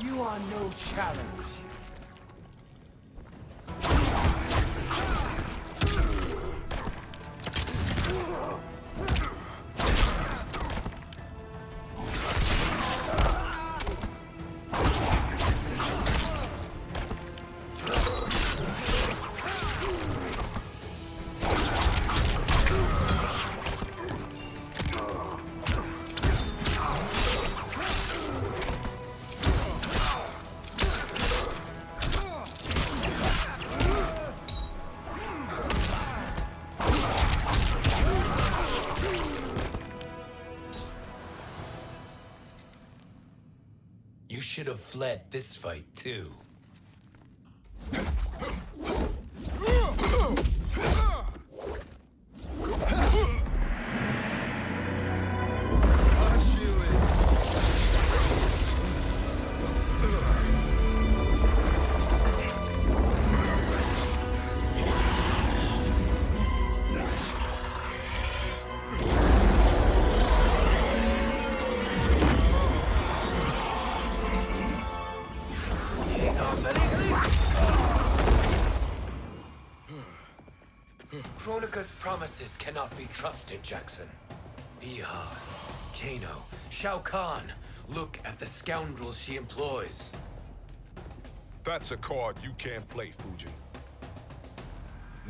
Speaker 2: You are no challenge. You should have fled this fight, too.
Speaker 15: Kronika's promises cannot be trusted, Jackson. Bihar, Kano, Shao Kahn. Look at the scoundrels she employs.
Speaker 6: That's a card you can't play, Fujin.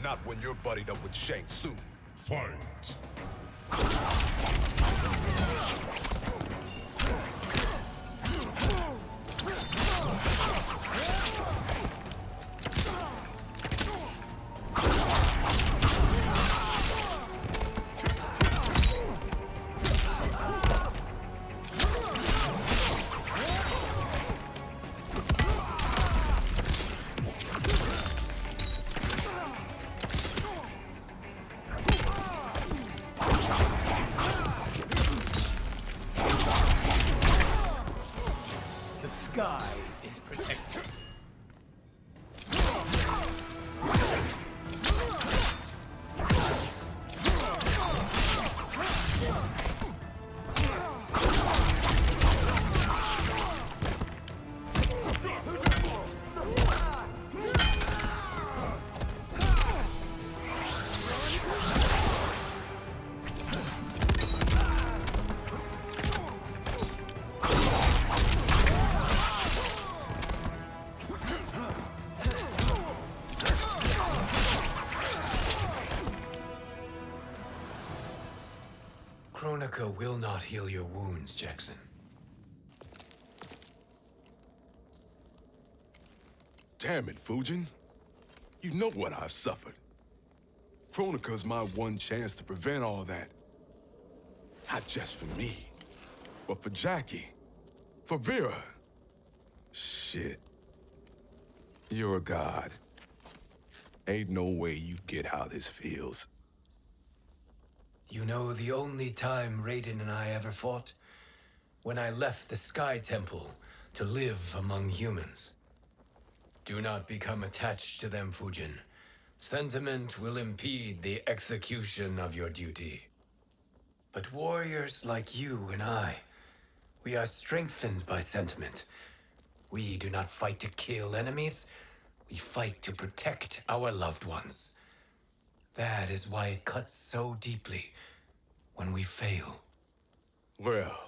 Speaker 6: Not when you're buddied up with Shang Tsung. Fight!
Speaker 15: The sky is protected. Kronika will not heal your wounds, Jackson.
Speaker 6: Damn it, Fujin. You know what I've suffered. Kronika's my one chance to prevent all that. Not just for me, but for Jackie, for Vera. Shit. You're a god. Ain't no way you get how this feels.
Speaker 15: You know the only time Raiden and I ever fought? When I left the Sky Temple to live among humans. Do not become attached to them, Fujin. Sentiment will impede the execution of your duty. But warriors like you and I, we are strengthened by sentiment. We do not fight to kill enemies. We fight to protect our loved ones. That is why it cuts so deeply when we fail.
Speaker 6: Well,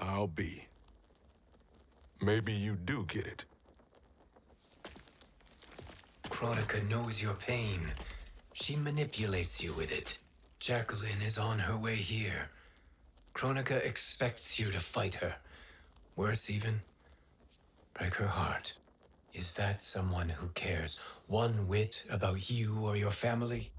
Speaker 6: I'll be. Maybe you do get it.
Speaker 15: Kronika knows your pain. She manipulates you with it. Jacqueline is on her way here. Kronika expects you to fight her. Worse even, break her heart. Is that someone who cares one whit about you or your family?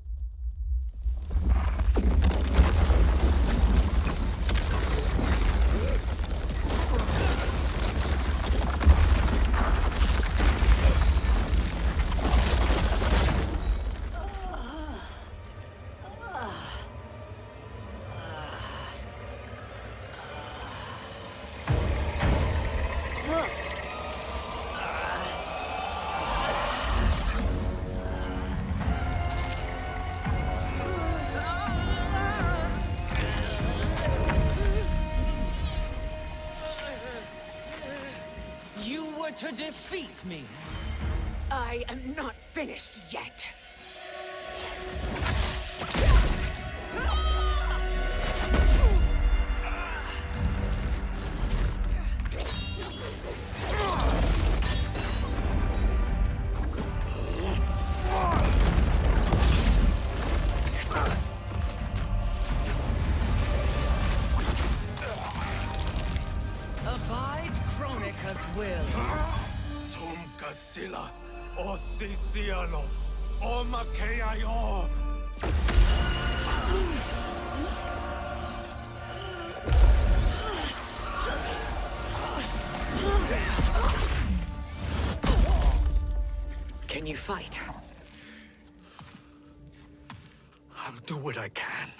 Speaker 9: To defeat me. I am not finished yet. Abide Kronika's will.
Speaker 5: Sila, o Sisiano, o Makeayo.
Speaker 9: Can you fight?
Speaker 5: I'll do what I can.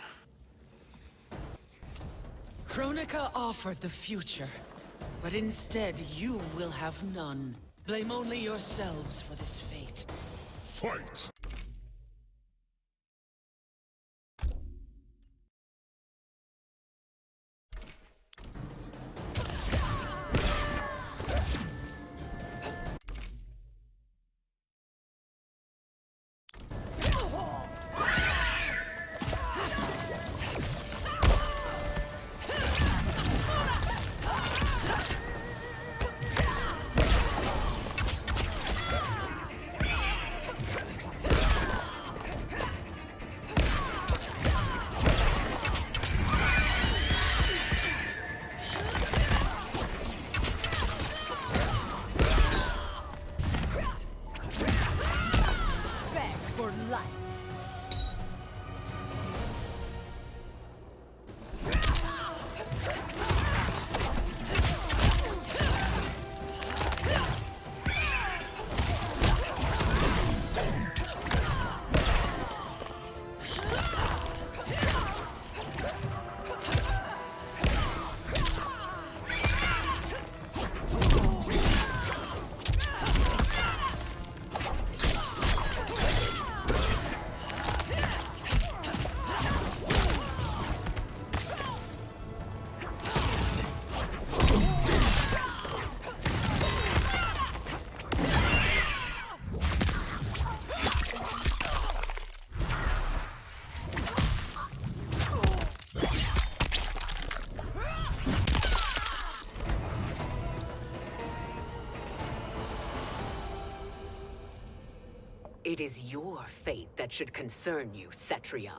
Speaker 9: Kronika offered the future, but instead you will have none. Blame only yourselves for this fate.
Speaker 6: Fight!
Speaker 9: It is your fate that should concern you, Cetrion.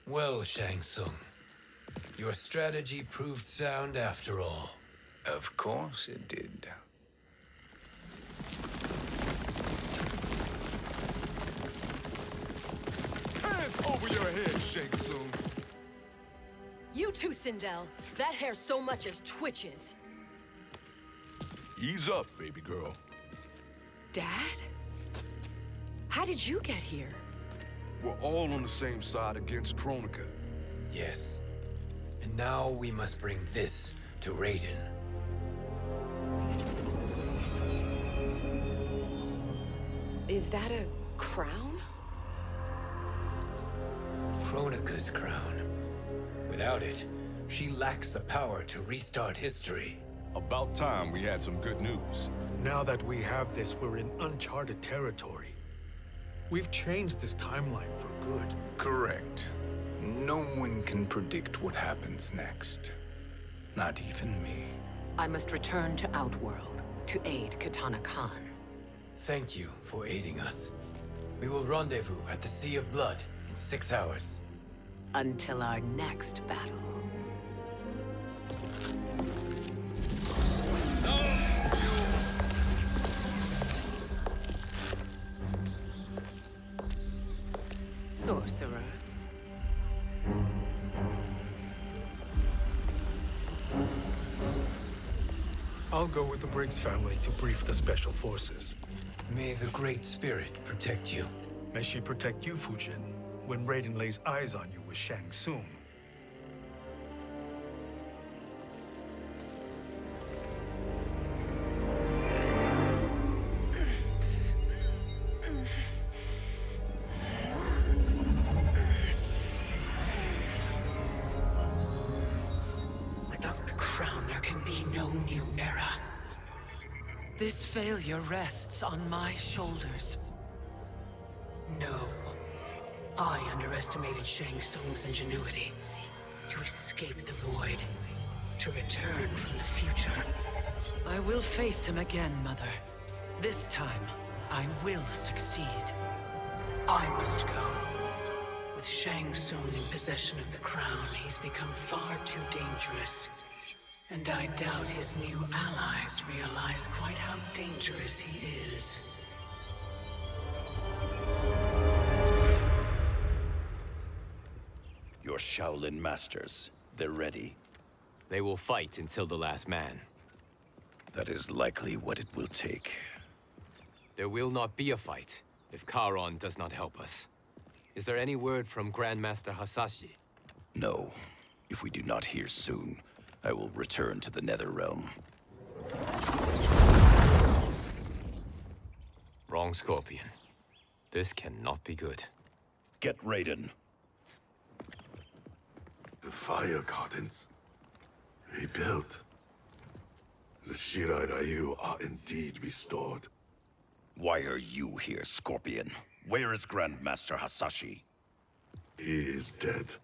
Speaker 15: Well, Shang Tsung, your strategy proved sound after all.
Speaker 3: Of course it did.
Speaker 5: Hands over your head, Shang Tsung.
Speaker 13: You too, Sindel. That hair so much as twitches.
Speaker 4: Ease up, baby girl.
Speaker 14: Dad? How did you get here?
Speaker 6: We're all on the same side against Kronika.
Speaker 15: Yes. And now we must bring this to Raiden.
Speaker 14: Is that a crown?
Speaker 15: Kronika's crown. Without it, she lacks the power to restart history.
Speaker 4: About time we had some good news.
Speaker 5: Now that we have this, we're in uncharted territory. We've changed this timeline for good.
Speaker 3: Correct. No one can predict what happens next. Not even me.
Speaker 9: I must return to Outworld to aid Katana Khan.
Speaker 15: Thank you for aiding us. We will rendezvous at the Sea of Blood in 6 hours.
Speaker 9: Until our next battle. Sorcerer.
Speaker 5: I'll go with the Briggs family to brief the Special Forces.
Speaker 15: May the Great Spirit protect you.
Speaker 5: May she protect you, Fujin, when Raiden lays eyes on you with Shang Tsung.
Speaker 14: Without the crown, there can be no new era. This failure rests on my shoulders. No. I underestimated Shang Tsung's ingenuity. To escape the void. To return from the future. I will face him again, Mother. This time, I will succeed. I must go. With Shang Tsung in possession of the crown, he's become far too dangerous. And I doubt his new allies realize quite how dangerous he is.
Speaker 17: Your Shaolin masters, they're ready.
Speaker 2: They will fight until the last man.
Speaker 17: That is likely what it will take.
Speaker 2: There will not be a fight if Charon does not help us. Is there any word from Grandmaster Hasashi?
Speaker 17: No. If we do not hear soon, I will return to the Netherrealm.
Speaker 2: Wrong, Scorpion. This cannot be good.
Speaker 17: Get Raiden.
Speaker 6: The fire gardens rebuilt. The Shirai Ryu are indeed restored.
Speaker 17: Why are you here, Scorpion? Where is Grandmaster Hasashi?
Speaker 6: He is dead.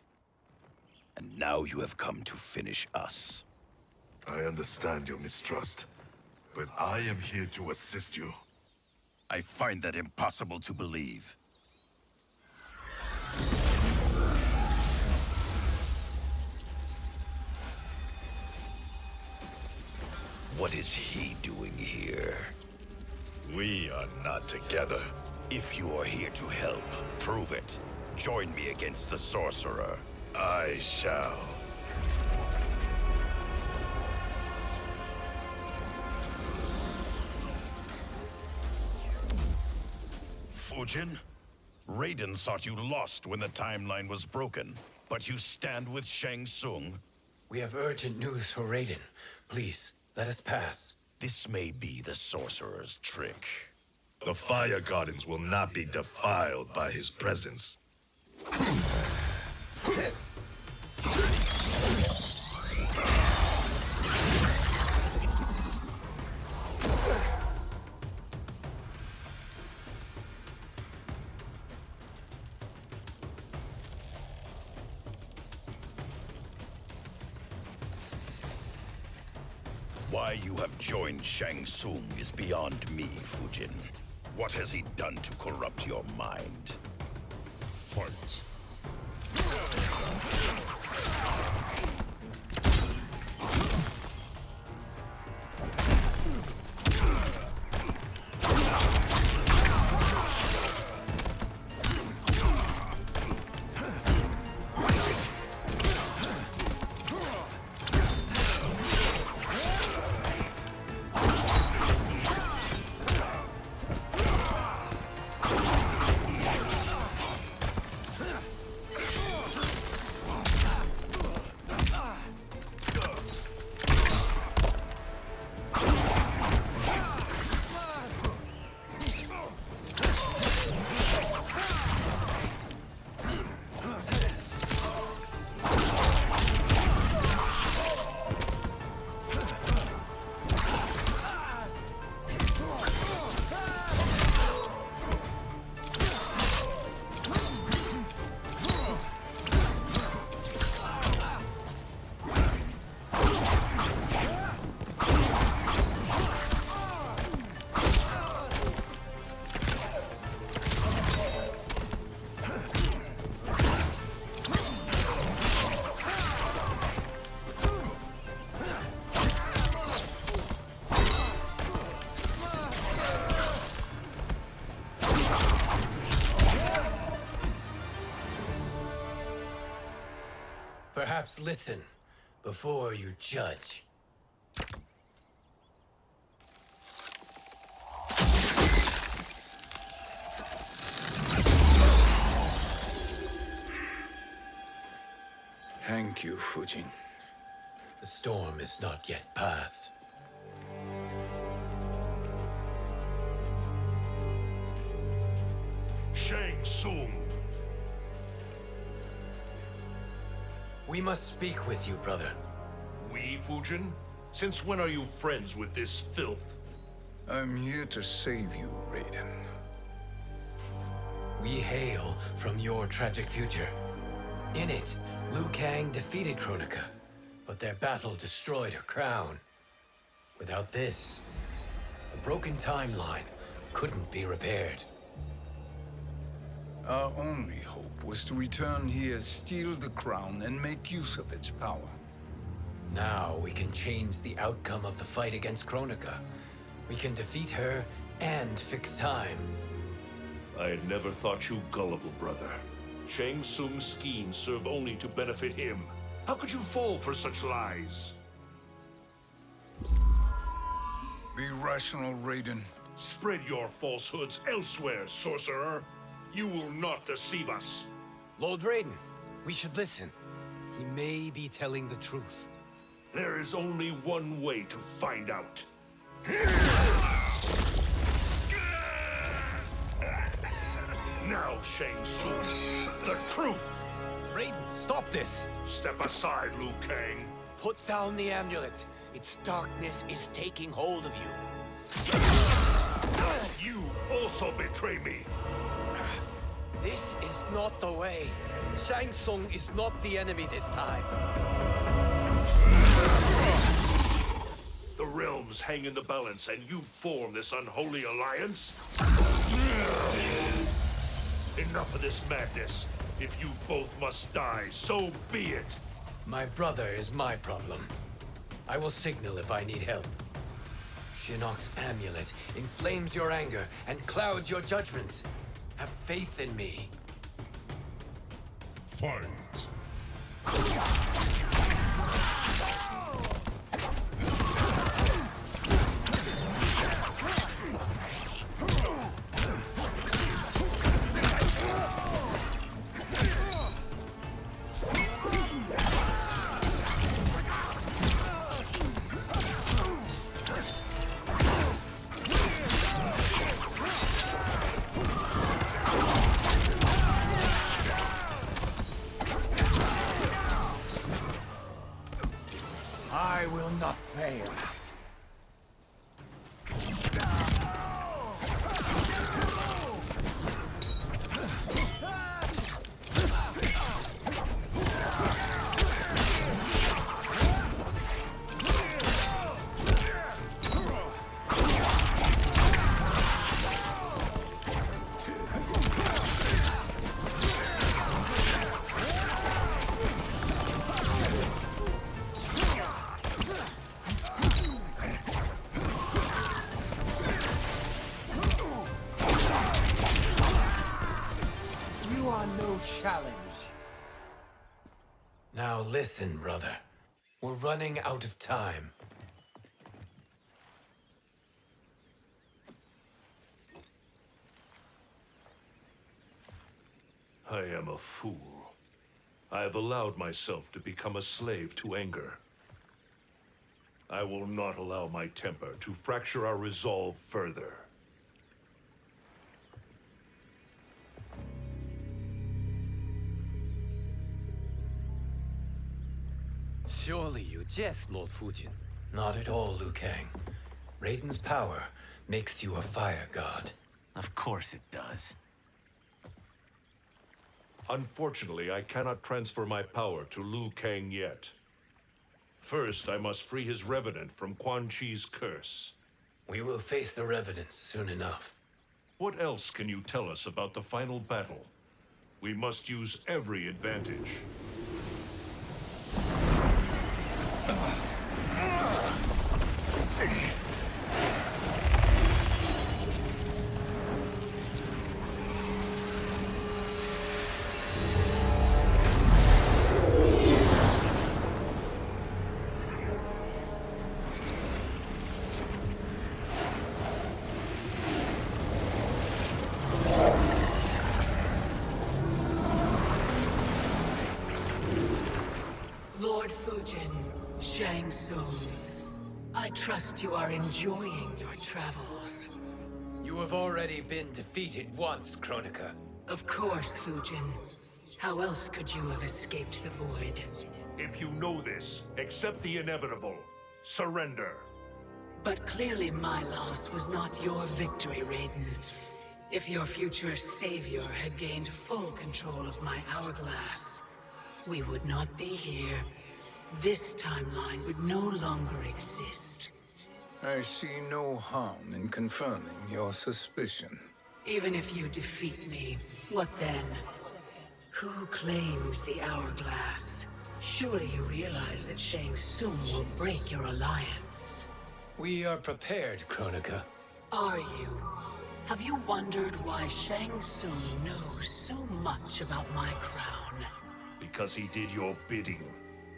Speaker 17: And now you have come to finish us.
Speaker 6: I understand your mistrust, but I am here to assist you.
Speaker 17: I find that impossible to believe. What is he doing here? We are not together. If you are here to help, prove it. Join me against the sorcerer. I shall. Fujin? Raiden thought you lost when the timeline was broken, but you stand with Shang Tsung.
Speaker 15: We have urgent news for Raiden. Please, let us pass.
Speaker 17: This may be the sorcerer's trick. The Fire Gardens will not be defiled by his presence. Why you have joined Shang Tsung is beyond me, Fujin. What has he done to corrupt your mind? Fight.
Speaker 15: Perhaps listen before you judge.
Speaker 3: Thank you, Fujin.
Speaker 15: The storm is not yet past.
Speaker 4: Shang Tsung!
Speaker 15: We must speak with you, brother.
Speaker 4: We, Fujin? Since when are you friends with this filth?
Speaker 3: I'm here to save you, Raiden.
Speaker 15: We hail from your tragic future. In it, Liu Kang defeated Kronika, but their battle destroyed her crown. Without this, a broken timeline couldn't be repaired.
Speaker 3: Our only hope was to return here, steal the crown, and make use of its power.
Speaker 15: Now we can change the outcome of the fight against Kronika. We can defeat her and fix time.
Speaker 4: I had never thought you gullible, brother. Shang Tsung's schemes serve only to benefit him. How could you fall for such lies?
Speaker 3: Be rational, Raiden.
Speaker 4: Spread your falsehoods elsewhere, sorcerer. You will not deceive us.
Speaker 15: Lord Raiden, we should listen. He may be telling the truth.
Speaker 4: There is only one way to find out. Now, Shang Tsung, the truth!
Speaker 15: Raiden, stop this!
Speaker 4: Step aside, Liu Kang.
Speaker 15: Put down the amulet. Its darkness is taking hold of you.
Speaker 4: You also betray me.
Speaker 15: This is not the way. Shang Tsung is not the enemy this time.
Speaker 4: The realms hang in the balance, and you form this unholy alliance? Enough of this madness. If you both must die, so be it.
Speaker 15: My brother is my problem. I will signal if I need help. Shinnok's amulet inflames your anger and clouds your judgments. Have faith in me.
Speaker 6: Fight!
Speaker 8: I will not fail. You are no challenge.
Speaker 15: Now listen, brother. We're running out of time.
Speaker 4: I am a fool. I have allowed myself to become a slave to anger. I will not allow my temper to fracture our resolve further.
Speaker 15: Surely you jest, Lord Fujin. Not at all, Liu Kang. Raiden's power makes you a fire god.
Speaker 18: Of course it does.
Speaker 4: Unfortunately, I cannot transfer my power to Liu Kang yet. First, I must free his revenant from Quan Chi's curse.
Speaker 15: We will face the revenants soon enough.
Speaker 4: What else can you tell us about the final battle? We must use every advantage.
Speaker 14: Lord Fujin, Shang Tsung, I trust you are enjoying your travels.
Speaker 15: You have already been defeated once, Kronika.
Speaker 14: Of course, Fujin. How else could you have escaped the void?
Speaker 4: If you know this, accept the inevitable. Surrender.
Speaker 14: But clearly my loss was not your victory, Raiden. If your future savior had gained full control of my hourglass, we would not be here. This timeline would no longer exist.
Speaker 3: I see no harm in confirming your suspicion.
Speaker 14: Even if you defeat me, what then? Who claims the hourglass? Surely you realize that Shang Tsung will break your alliance.
Speaker 15: We are prepared, Kronika.
Speaker 14: Are you? Have you wondered why Shang Tsung knows so much about my crown?
Speaker 4: Because he did your bidding,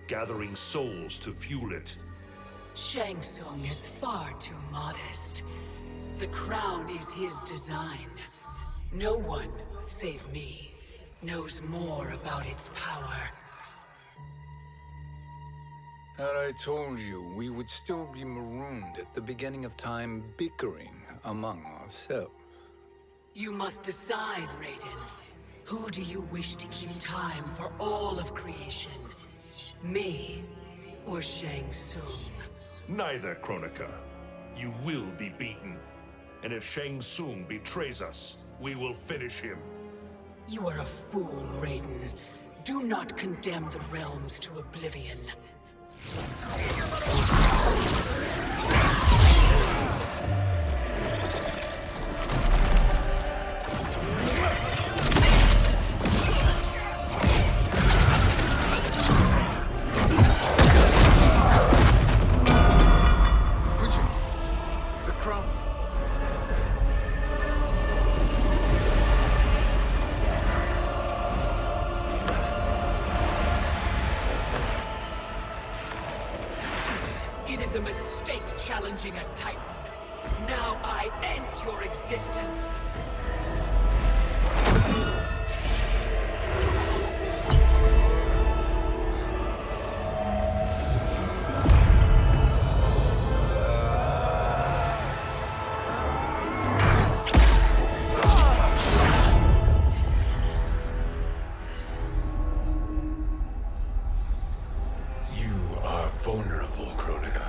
Speaker 4: gathering souls to fuel it.
Speaker 14: Shang Tsung is far too modest. The crown is his design. No one, save me, knows more about its power.
Speaker 3: Had I told you, we would still be marooned at the beginning of time, bickering among ourselves.
Speaker 14: You must decide, Raiden. Who do you wish to keep time for all of creation? Me or Shang Tsung?
Speaker 4: Neither, Kronika. You will be beaten. And if Shang Tsung betrays us, we will finish him.
Speaker 14: You are a fool, Raiden. Do not condemn the realms to oblivion. is a mistake challenging a Titan. Now I end your existence.
Speaker 16: You are vulnerable, Kronika.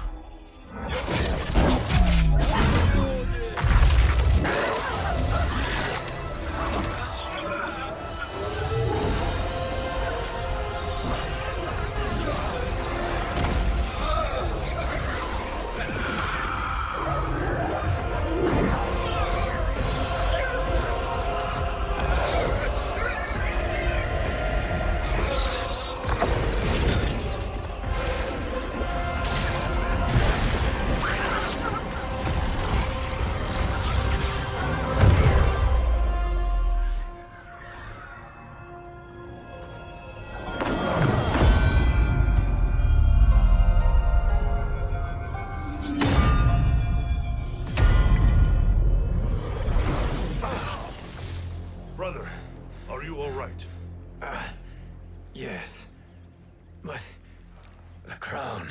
Speaker 4: Brother, are you all right?
Speaker 15: Yes. But the crown.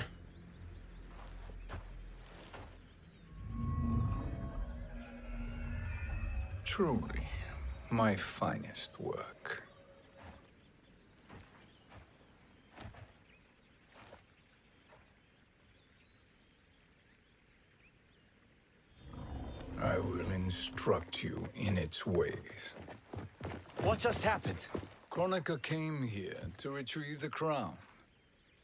Speaker 3: Truly, my finest work. I will instruct you in its ways.
Speaker 18: What just happened?
Speaker 3: Kronika came here to retrieve the crown.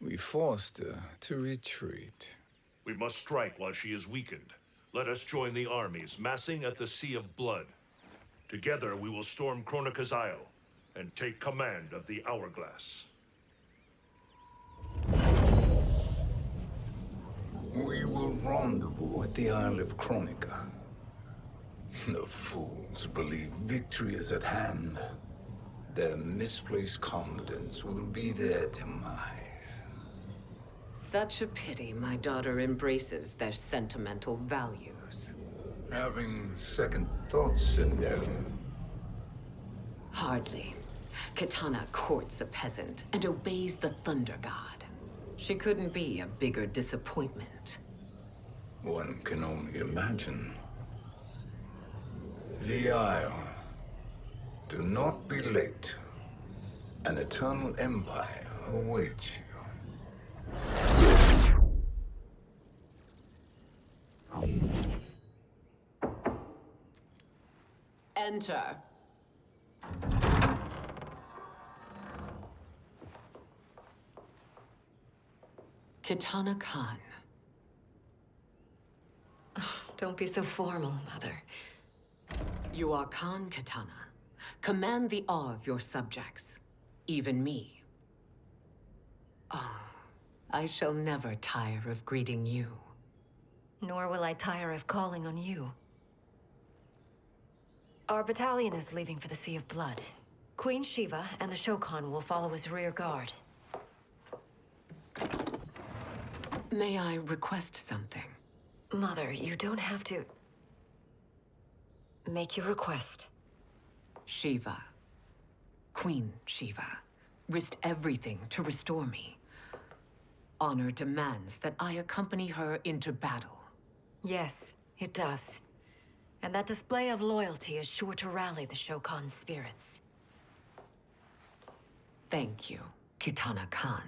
Speaker 3: We forced her to retreat.
Speaker 4: We must strike while she is weakened. Let us join the armies, massing at the Sea of Blood. Together we will storm Kronika's Isle and take command of the Hourglass.
Speaker 3: We will rendezvous at the Isle of Kronika. The fools believe victory is at hand. Their misplaced confidence will be their demise.
Speaker 9: Such a pity my daughter embraces their sentimental values.
Speaker 3: Having second thoughts in them.
Speaker 9: Hardly. Kitana courts a peasant and obeys the Thunder God. She couldn't be a bigger disappointment.
Speaker 3: One can only imagine. The Isle. Do not be late. An eternal empire awaits you.
Speaker 9: Enter. Kitana Khan.
Speaker 13: Don't be so formal, Mother.
Speaker 9: You are Khan Kitana. Command the awe of your subjects, even me. Oh, I shall never tire of greeting you.
Speaker 13: Nor will I tire of calling on you. Our battalion is leaving for the Sea of Blood. Queen Shiva and the Shokan will follow as rear guard.
Speaker 9: May I request something?
Speaker 13: Mother, you don't have to... make your request.
Speaker 9: Shiva. Queen Shiva. Risked everything to restore me. Honor demands that I accompany her into battle.
Speaker 13: Yes, it does. And that display of loyalty is sure to rally the Shokan's spirits.
Speaker 9: Thank you, Kitana Khan.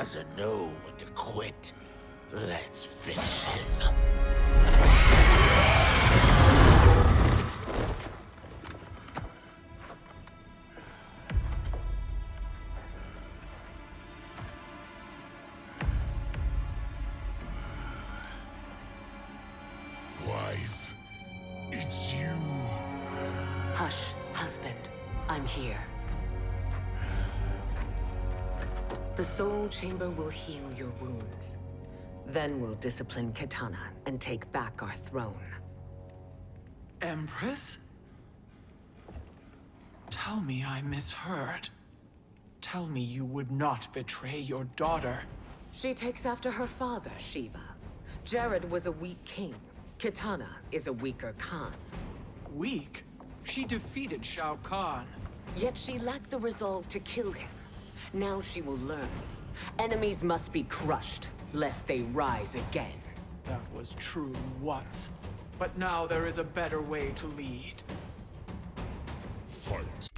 Speaker 8: doesn't know when to quit. Let's finish him.
Speaker 6: Wife, it's you.
Speaker 9: Hush, husband. I'm here. The Soul Chamber will heal your wounds. Then we'll discipline Kitana and take back our throne.
Speaker 10: Empress? Tell me I misheard. Tell me you would not betray your daughter.
Speaker 9: She takes after her father, Shiva. Jared was a weak king. Kitana is a weaker Khan.
Speaker 10: Weak? She defeated Shao Kahn.
Speaker 9: Yet she lacked the resolve to kill him. Now she will learn. Enemies must be crushed, lest they rise again.
Speaker 10: That was true once. But now there is a better way to lead.
Speaker 6: Fight.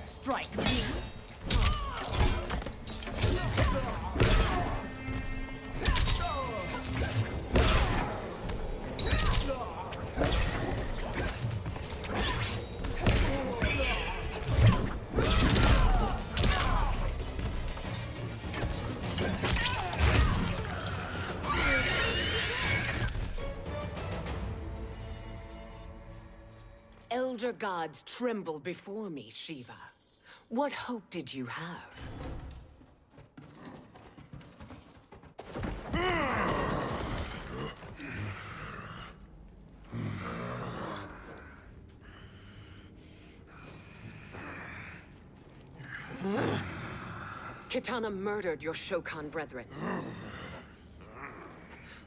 Speaker 9: Strike me! Elder gods tremble before me, Shiva. What hope did you have? Kitana murdered your Shokan brethren.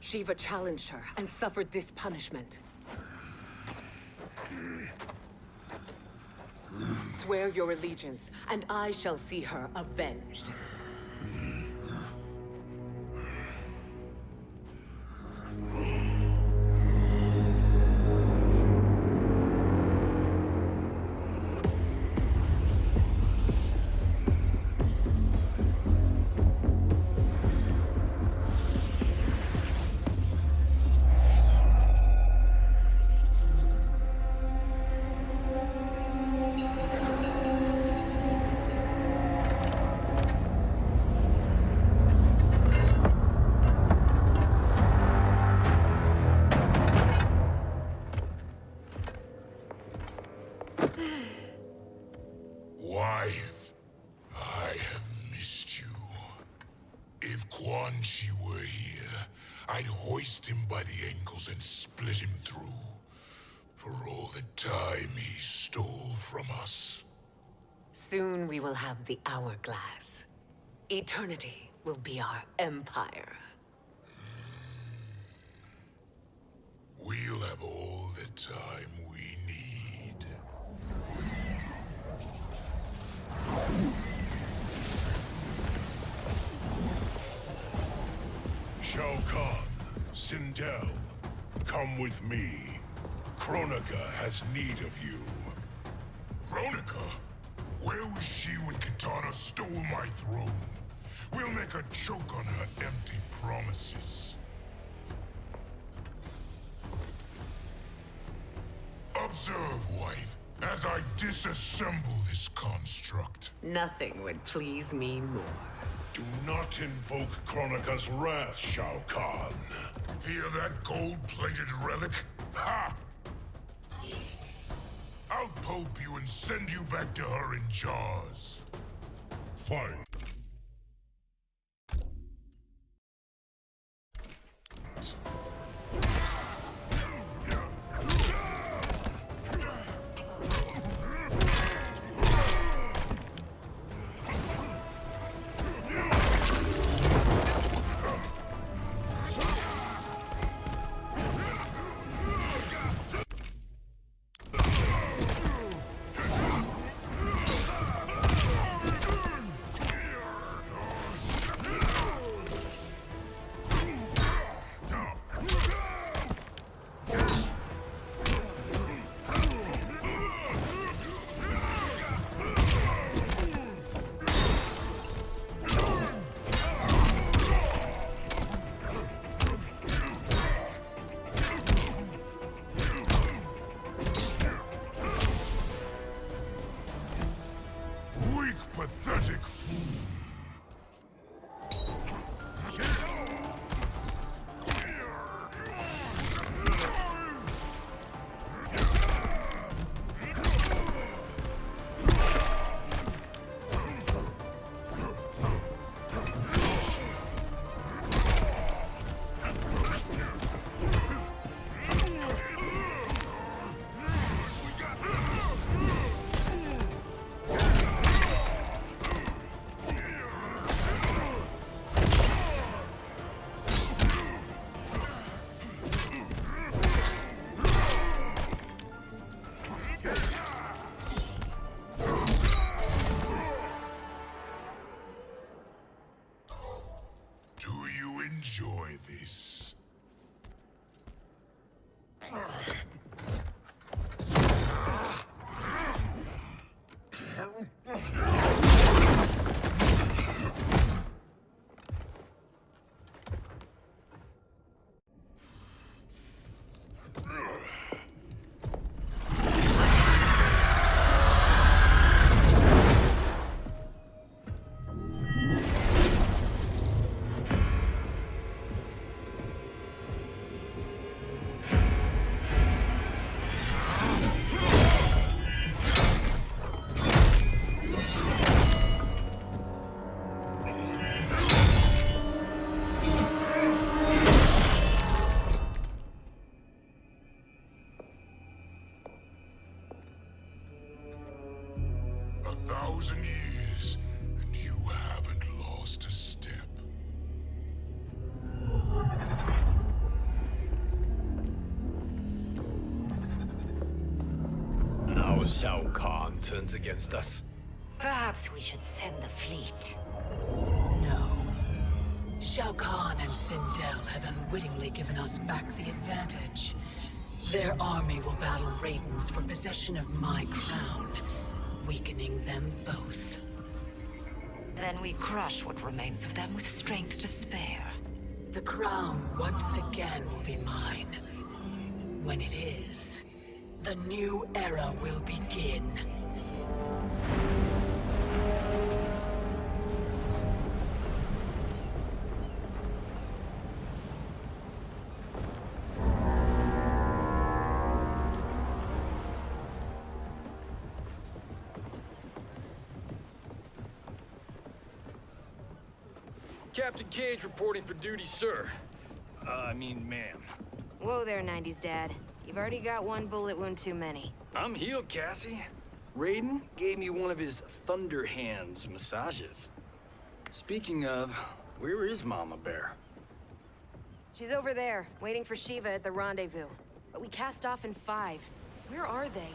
Speaker 9: Shiva challenged her and suffered this punishment. Swear your allegiance, and I shall see her avenged.
Speaker 6: Wife, I have missed you. If Quan Chi were here, I'd hoist him by the ankles and split him through. For all the time he stole from us.
Speaker 9: Soon we will have the hourglass. Eternity will be our empire.
Speaker 6: We'll have all the time we need. Sindel, come with me. Kronika has need of you. Kronika? Where was she when Kitana stole my throne? We'll make a joke on her empty promises. Observe, wife, as I disassemble this construct.
Speaker 9: Nothing would please me more.
Speaker 6: Do not invoke Kronika's wrath, Shao Kahn. Fear that gold-plated relic? Ha! I'll pulp you and send you back to her in jars. Fight. Pathetic fool! Enjoy this. Years, and you haven't lost a step.
Speaker 15: Now Shao Kahn turns against us.
Speaker 7: Perhaps we should send the fleet.
Speaker 14: No. Shao Kahn and Sindel have unwittingly given us back the advantage. Their army will battle Raidens for possession of my crown, weakening them both.
Speaker 7: Then we crush what remains of them with strength to spare.
Speaker 14: The crown once again will be mine. When it is, the new era will begin.
Speaker 19: Captain Cage reporting for duty, sir. Ma'am.
Speaker 20: Whoa there, 90s dad. You've already got one bullet wound too many.
Speaker 19: I'm healed, Cassie. Raiden gave me one of his Thunder Hands massages. Speaking of, where is Mama Bear?
Speaker 20: She's over there, waiting for Shiva at the rendezvous. But we cast off in 5. Where are they?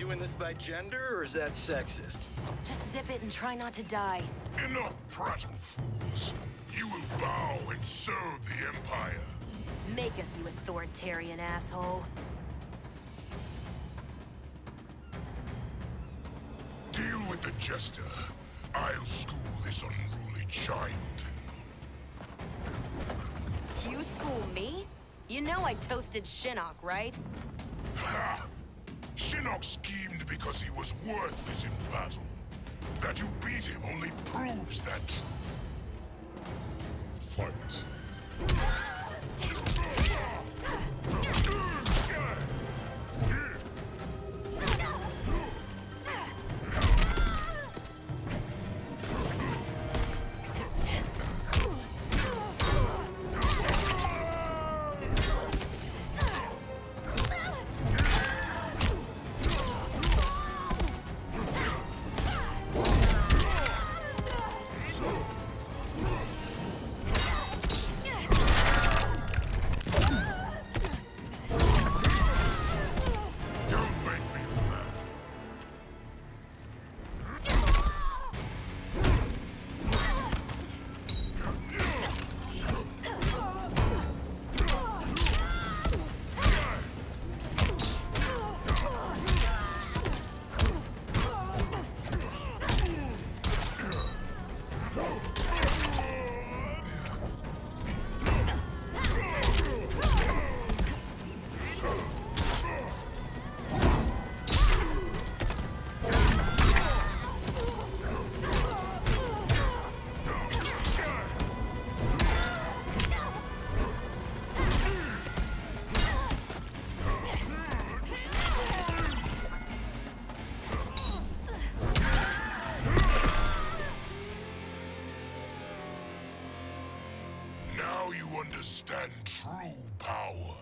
Speaker 19: doing this by gender, or is that sexist?
Speaker 20: Just zip it and try not to die.
Speaker 6: Enough prattle, fools. You will bow and serve the Empire.
Speaker 20: Make us, you authoritarian asshole.
Speaker 6: Deal with the Jester. I'll school this unruly child.
Speaker 20: You school me? You know I toasted Shinnok, right?
Speaker 6: Ha! Shinnok schemed because he was worthless in battle. That you beat him only proves that true. Fight. Now you understand true power.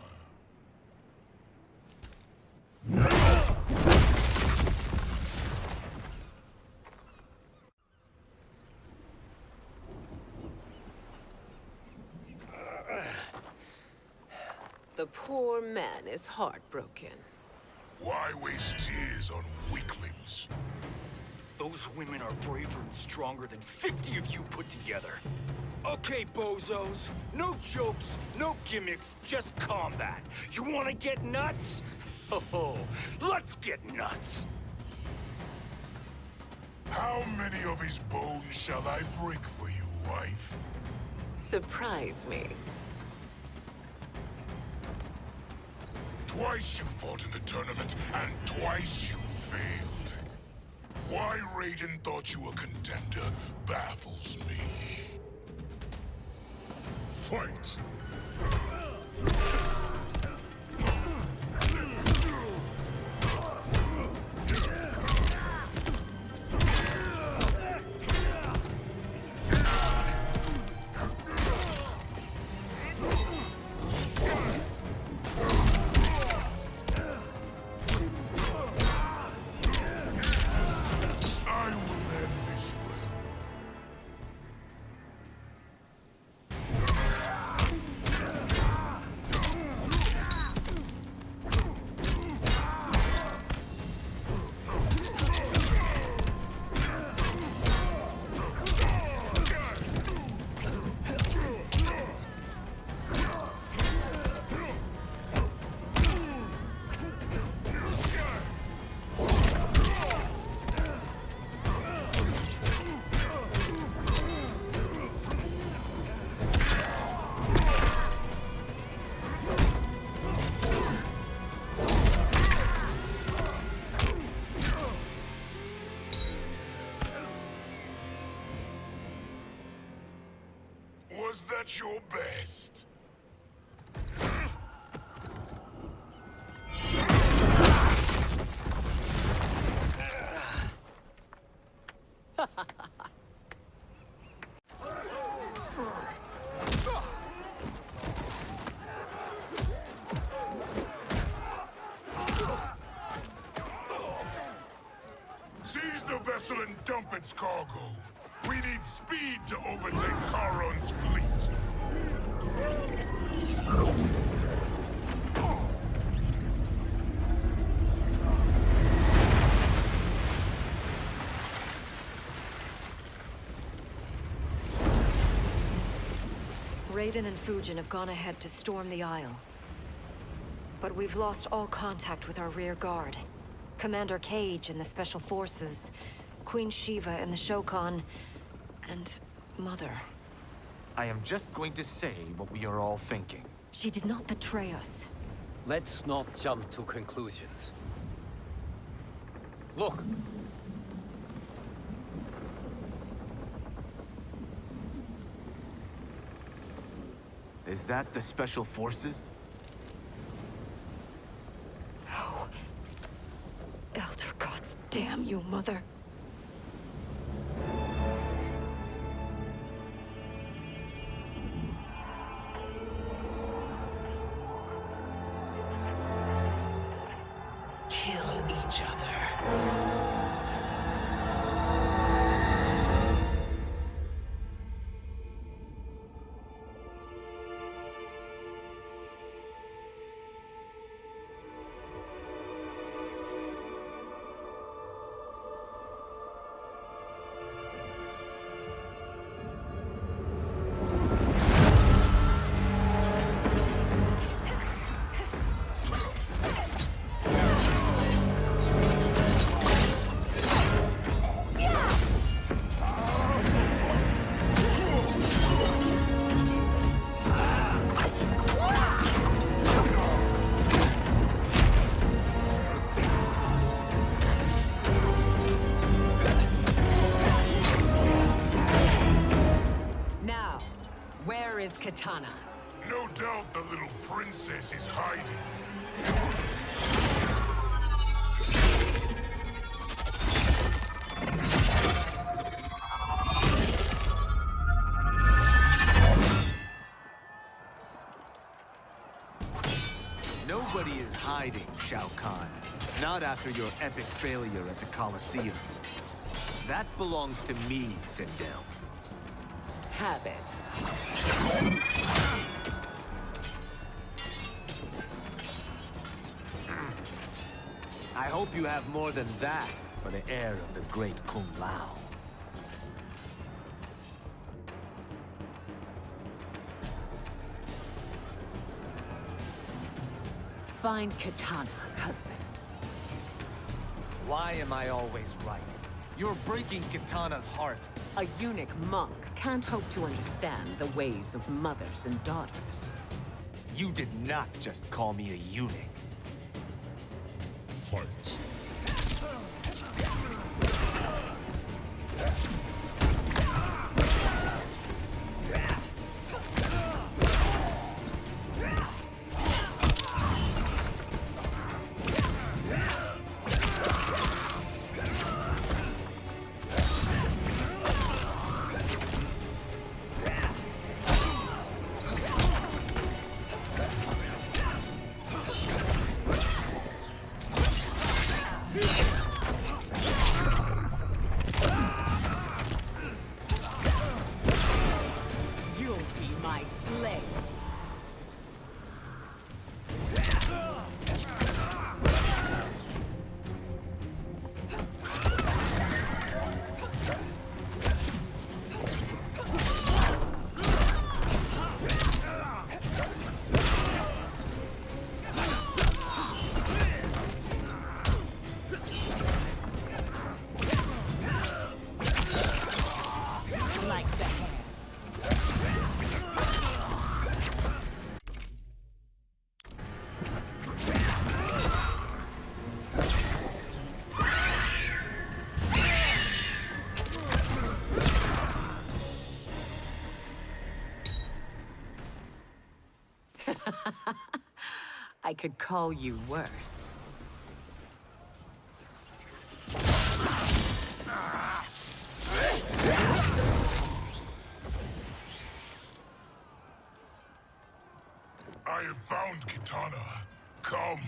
Speaker 9: The poor man is heartbroken.
Speaker 6: Why waste tears on weaklings?
Speaker 19: Those women are braver and stronger than 50 of you put together. Okay, bozos. No jokes, no gimmicks, just combat. You wanna get nuts? Oh, let's get nuts!
Speaker 6: How many of his bones shall I break for you, wife?
Speaker 9: Surprise me.
Speaker 6: Twice you fought in the tournament, and twice you failed. Why Raiden thought you a contender baffles me. Fight! Was that your best? Seize the vessel and dump its cargo. We need speed to overtake Charon's fleet.
Speaker 13: Raiden and Fujin have gone ahead to storm the Isle. But we've lost all contact with our rear guard. Commander Cage and the Special Forces, Queen Shiva and the Shokan, and Mother.
Speaker 21: I am just going to say what we are all thinking.
Speaker 13: She did not betray us.
Speaker 2: Let's not jump to conclusions. Look!
Speaker 21: Is that the Special Forces?
Speaker 13: No. Elder gods damn you, Mother.
Speaker 9: Kill each other.
Speaker 7: Where is Kitana?
Speaker 6: No doubt the little princess is hiding.
Speaker 21: Nobody is hiding, Shao Kahn. Not after your epic failure at the Colosseum. That belongs to me, Sindel.
Speaker 7: Have it.
Speaker 21: I hope you have more than that for the heir of the great Kung Lao.
Speaker 7: Find Kitana, husband.
Speaker 21: Why am I always right? You're breaking Kitana's heart.
Speaker 7: A eunuch monk can't hope to understand the ways of mothers and daughters.
Speaker 21: You did not just call me a eunuch.
Speaker 6: Fight.
Speaker 7: I could call you worse.
Speaker 6: I have found Kitana. Come.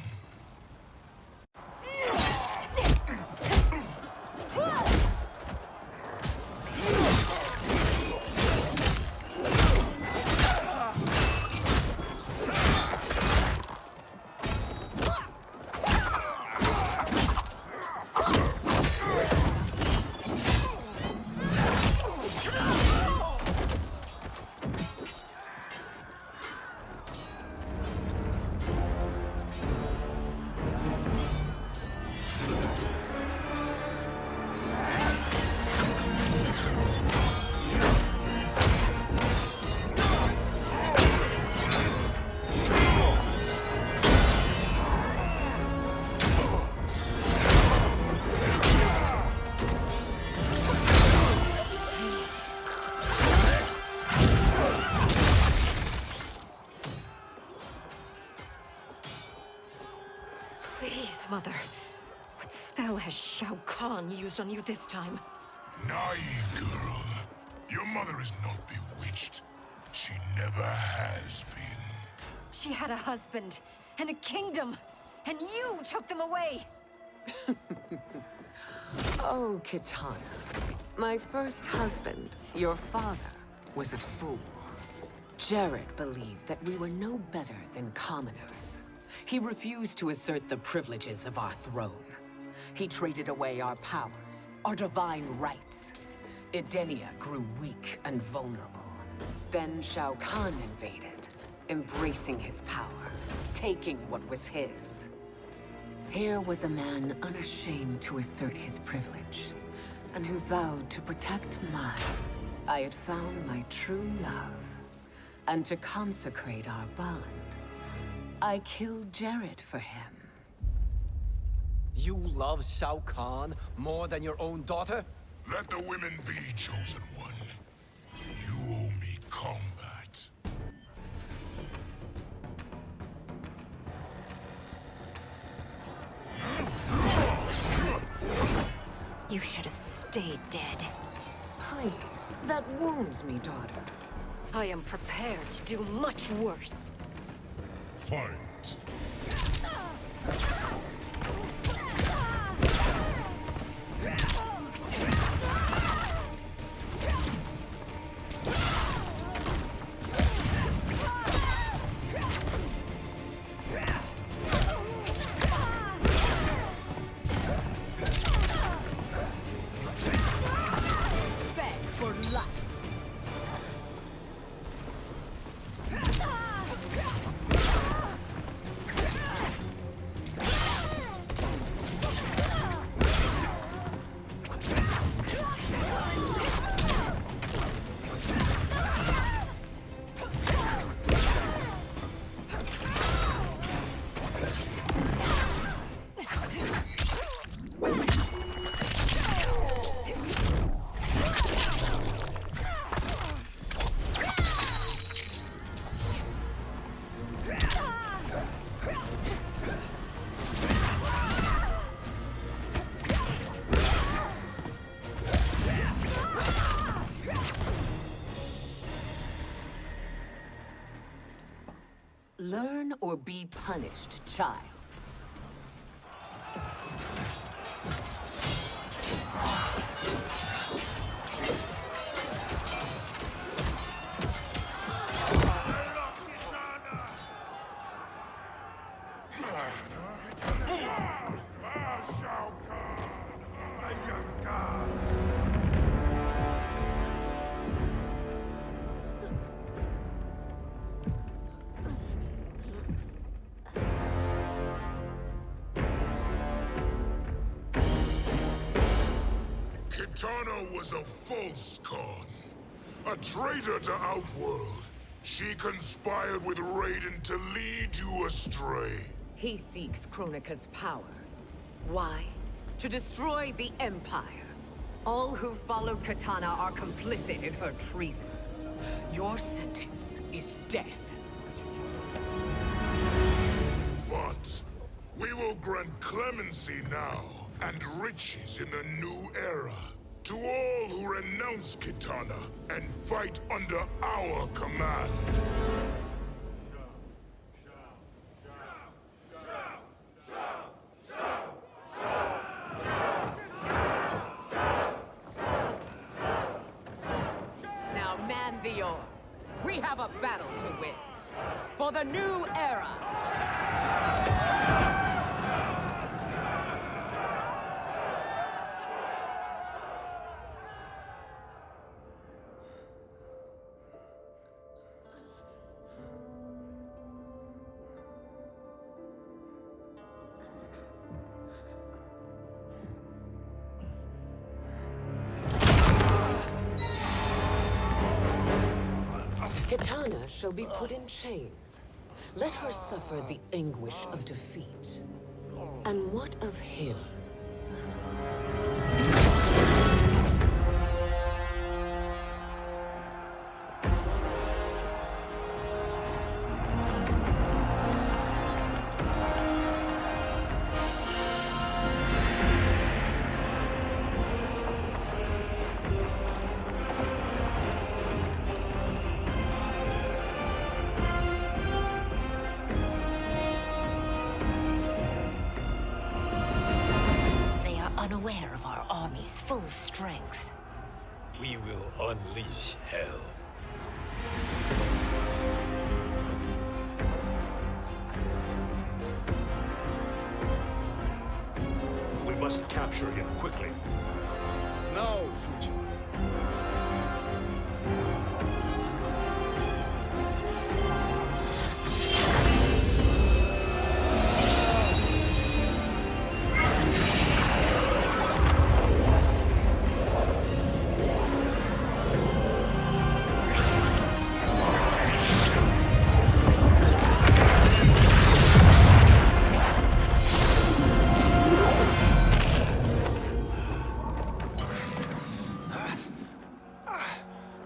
Speaker 13: Please, Mother. What spell has Shao Kahn used on you this time?
Speaker 6: Naive girl. Your mother is not bewitched. She never has been.
Speaker 13: She had a husband and a kingdom, and you took them away!
Speaker 14: Oh, Kitana. My first husband, your father, was a fool. Jared believed that we were no better than commoners. He refused to assert the privileges of our throne. He traded away our powers, our divine rights. Edenia grew weak and vulnerable. Then Shao Kahn invaded, embracing his power, taking what was his. Here was a man unashamed to assert his privilege, and who vowed to protect mine. I had found my true love, and to consecrate our bond, I killed Jared for him.
Speaker 18: You love Shao Kahn more than your own daughter?
Speaker 6: Let the women be, chosen one. You owe me combat.
Speaker 13: You should have stayed dead.
Speaker 14: Please, that wounds me, daughter.
Speaker 13: I am prepared to do much worse.
Speaker 6: Fight.
Speaker 14: Learn or be punished, child.
Speaker 6: Kitana was a false Khan, a traitor to Outworld. She conspired with Raiden to lead you astray.
Speaker 9: He seeks Kronika's power. Why? To destroy the Empire. All who follow Kitana are complicit in her treason. Your sentence is death.
Speaker 6: But we will grant clemency now and riches in the new era to all who renounce Kitana and fight under our command.
Speaker 9: Now man the oars. We have a battle to win. For the new era. Kitana shall be put in chains. Let her suffer the anguish of defeat. And what of him?
Speaker 7: beware of our army's full strength.
Speaker 2: We will unleash hell.
Speaker 4: We must capture him quickly.
Speaker 5: Now, Fujin.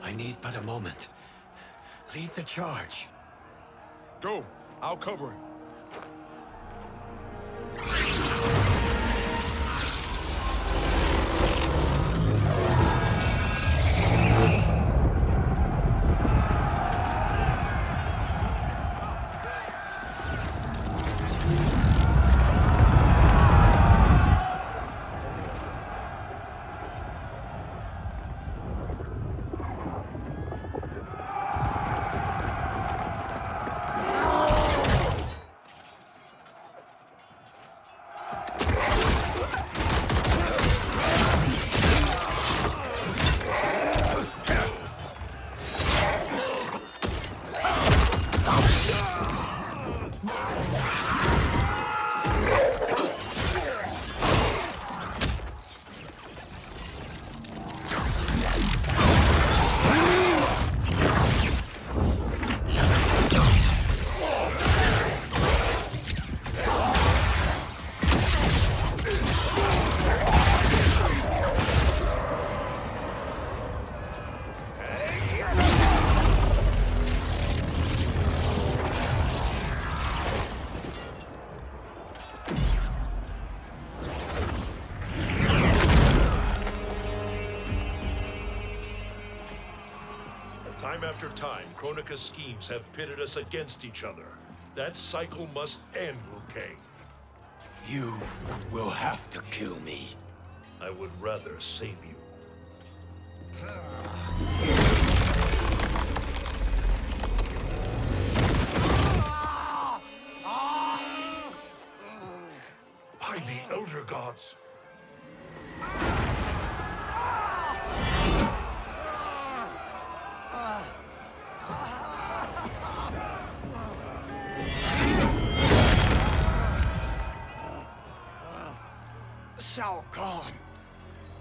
Speaker 2: I need but a moment. Lead the charge.
Speaker 5: Go. I'll cover him.
Speaker 4: Time after time, Kronika's schemes have pitted us against each other. That cycle must end, Liu Kang.
Speaker 2: You will have to kill me.
Speaker 4: I would rather save you. By the Elder Gods!
Speaker 2: Shao Kahn.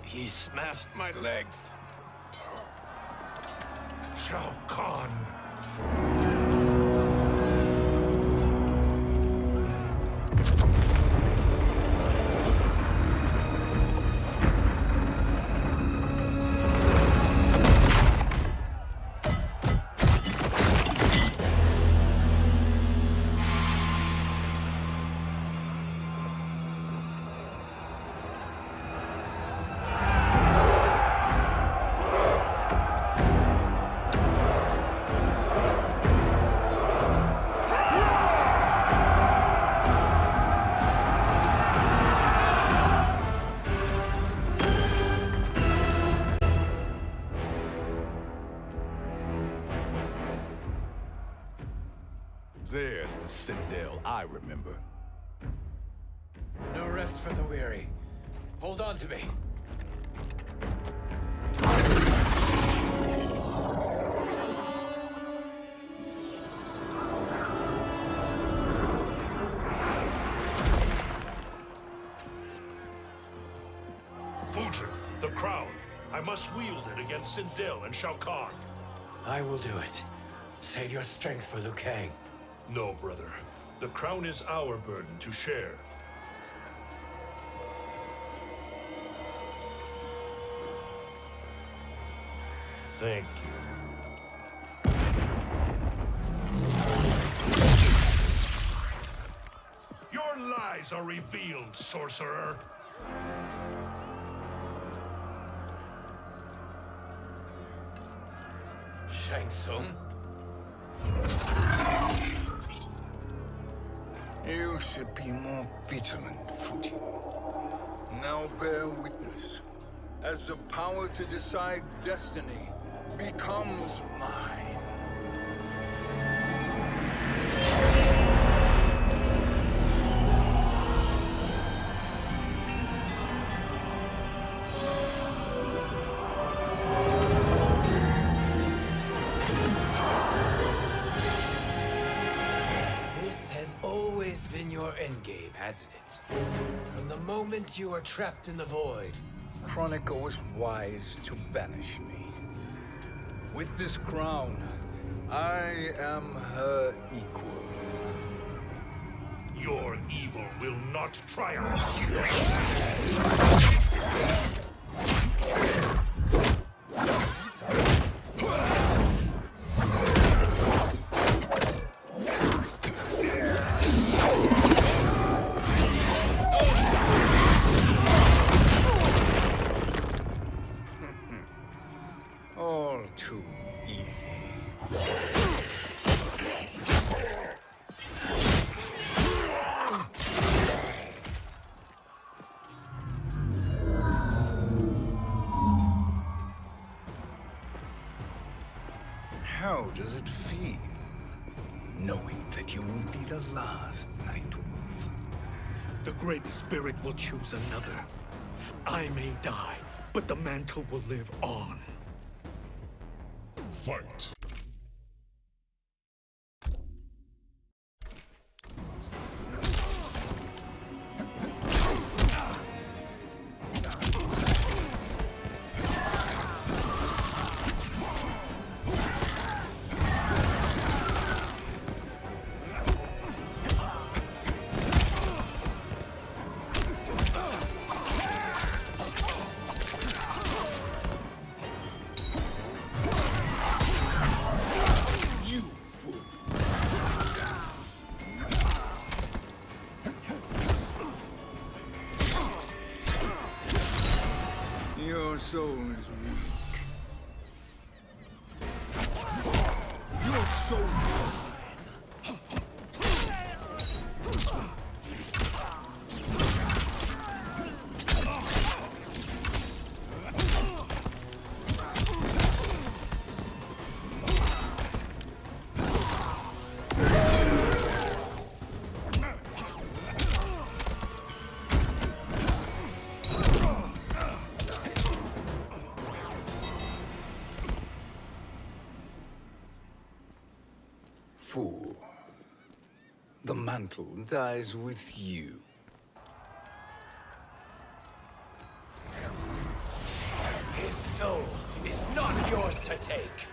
Speaker 2: He smashed my legs.
Speaker 4: Shao Kahn.
Speaker 5: There's the Citadel I remember.
Speaker 2: No rest for the weary. Hold on to me.
Speaker 4: Fujin, the crown. I must wield it against Sindel and Shao Kahn.
Speaker 2: I will do it. Save your strength for Liu Kang.
Speaker 4: No, brother. The crown is our burden to share. Thank you. Your lies are revealed, sorcerer.
Speaker 2: Shang Tsung?
Speaker 3: You should be more vigilant, Fujin. Now bear witness, as the power to decide destiny becomes mine.
Speaker 15: This has always been your endgame, hasn't it? From the moment you were trapped in the void.
Speaker 3: Kronika was wise to banish me. With this crown, I am her equal.
Speaker 4: Your evil will not triumph.
Speaker 3: All too easy. How does it feel, knowing that you will be the last Nightwolf?
Speaker 5: The Great Spirit will choose another. I may die, but the mantle will live on.
Speaker 6: Fight.
Speaker 3: Your soul is weak. Your soul is fool. The mantle dies with you.
Speaker 15: His soul is not yours to take.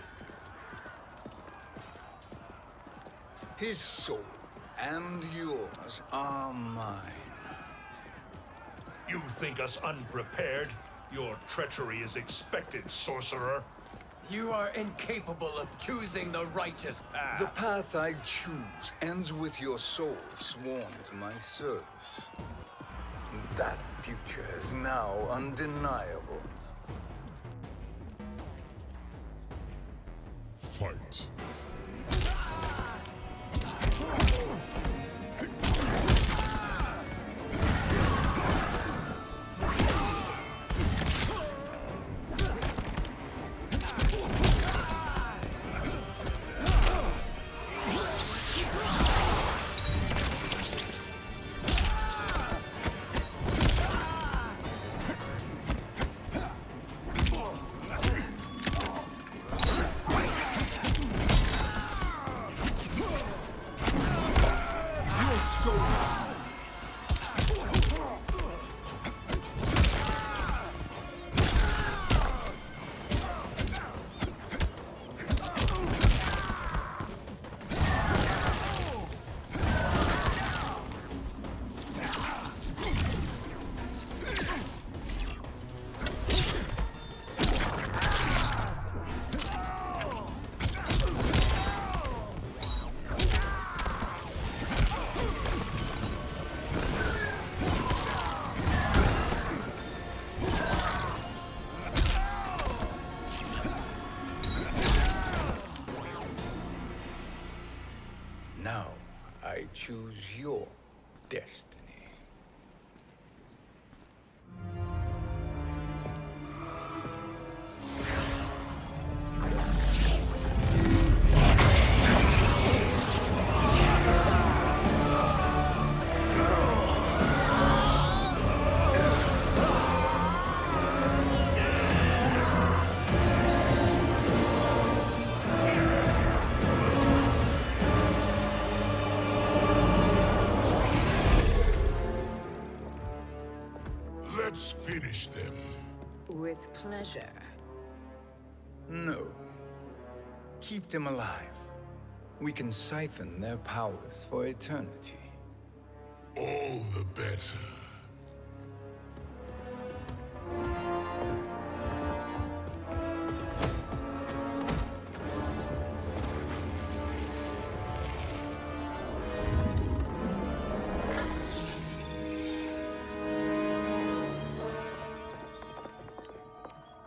Speaker 3: His soul and yours are mine.
Speaker 4: You think us unprepared? Your treachery is expected, sorcerer.
Speaker 15: You are incapable of choosing the righteous path.
Speaker 3: The path I choose ends with your soul sworn to my service. That future is now undeniable.
Speaker 6: Fight.
Speaker 3: Now I choose your destiny.
Speaker 6: Let's finish them.
Speaker 7: With pleasure.
Speaker 3: No. Keep them alive. We can siphon their powers for eternity.
Speaker 6: All the better.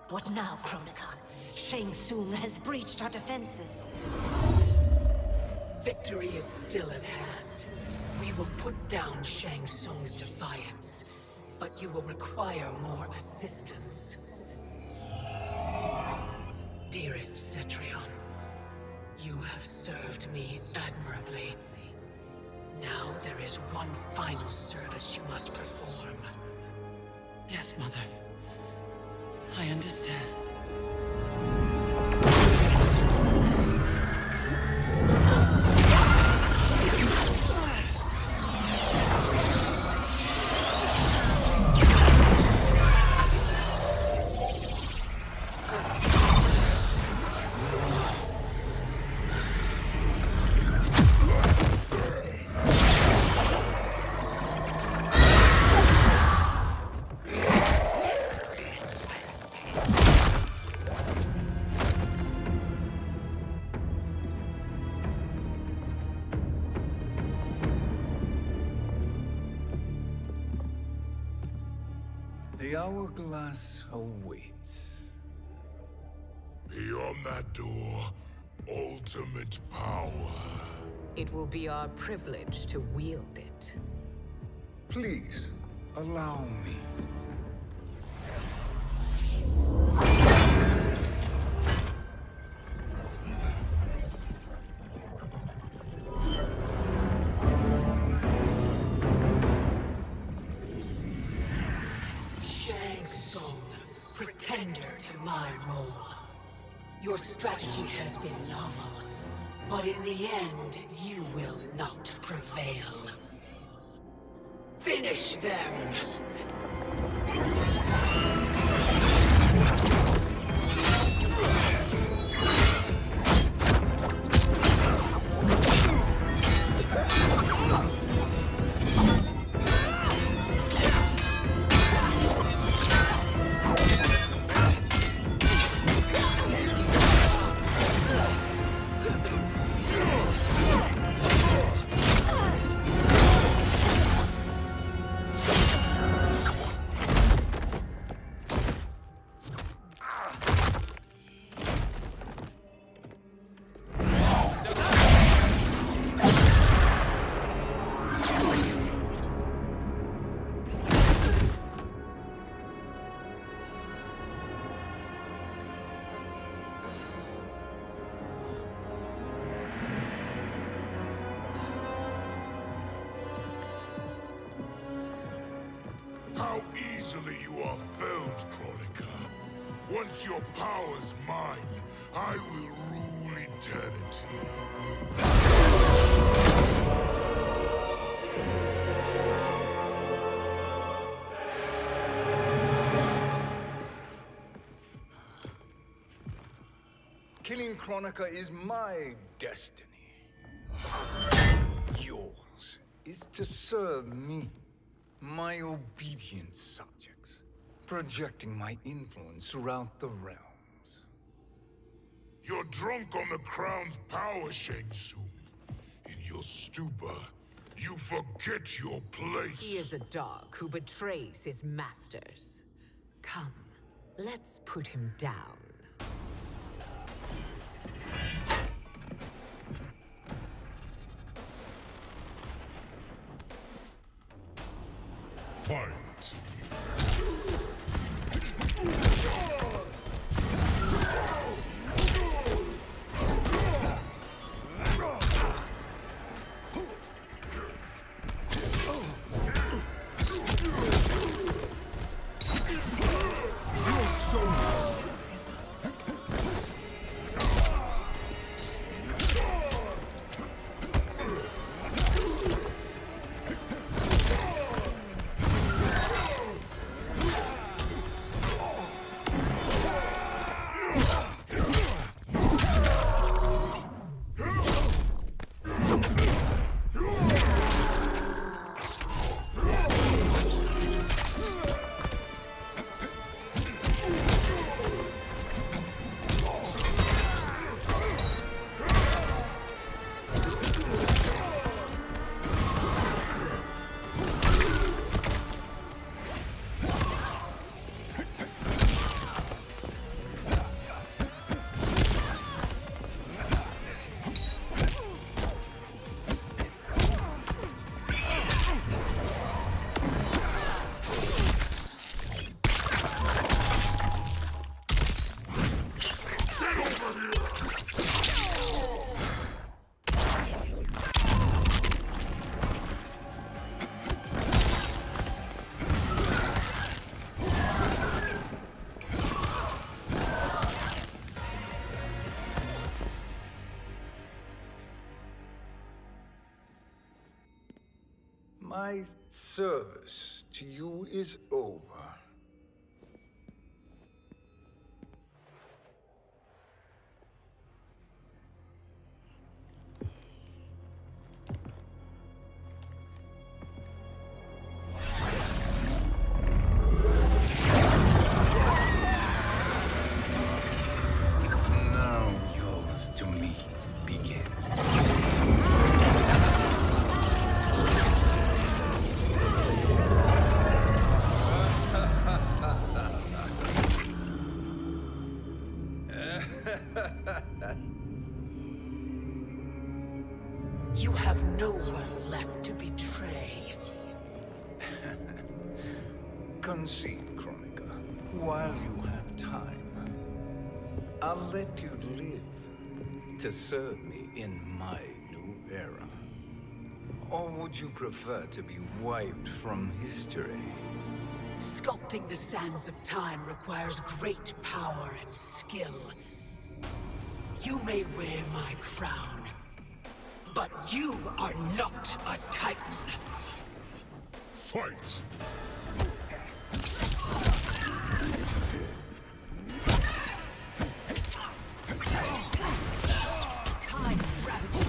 Speaker 12: What now, Kronika? Shang Tsung has breached our defenses.
Speaker 14: Victory is still at hand. We will put down Shang Tsung's defiance, but you will require more assistance. Dearest Cetrion, you have served me admirably. Now there is one final service you must perform.
Speaker 10: Yes, Mother. I understand.
Speaker 3: The hourglass awaits.
Speaker 6: Beyond that door, ultimate power.
Speaker 7: It will be our privilege to wield it.
Speaker 3: Please, allow me.
Speaker 14: Shang Tsung, pretender to my role. Your strategy has been novel, but in the end, you will not prevail. Finish them!
Speaker 6: How easily you are felled, Kronika. Once your power's mine, I will rule eternity.
Speaker 3: Killing Kronika is my destiny. Yours is to serve me, my obedient subjects, projecting my influence throughout the realms.
Speaker 6: You're drunk on the crown's power, Shang Tsung. In your stupor, you forget your place.
Speaker 7: He is a dog who betrays his masters. Come, let's put him down.
Speaker 6: Fight.
Speaker 3: My service to you is over. Now yours to me begins.
Speaker 14: You have no one left to betray.
Speaker 3: Concede, Chronica, while you have time. I'll let you live to serve me in my new era. Or would you prefer to be wiped from history?
Speaker 14: Sculpting the sands of time requires great power and skill. You may wear my crown, but you are not a Titan.
Speaker 6: Fight!
Speaker 14: Time ravages.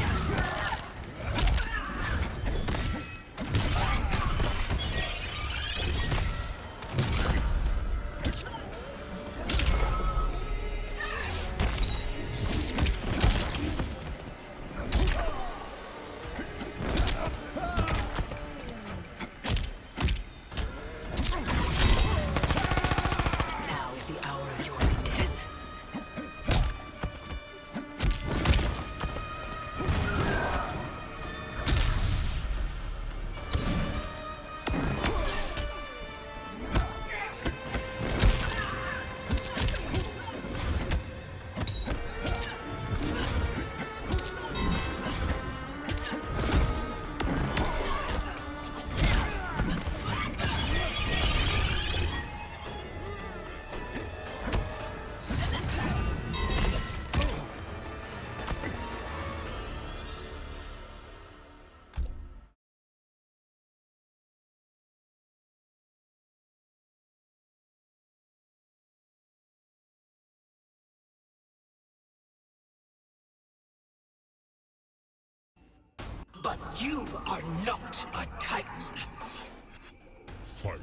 Speaker 14: Now is the hour of your death. But you are not a Titan.
Speaker 6: Fight!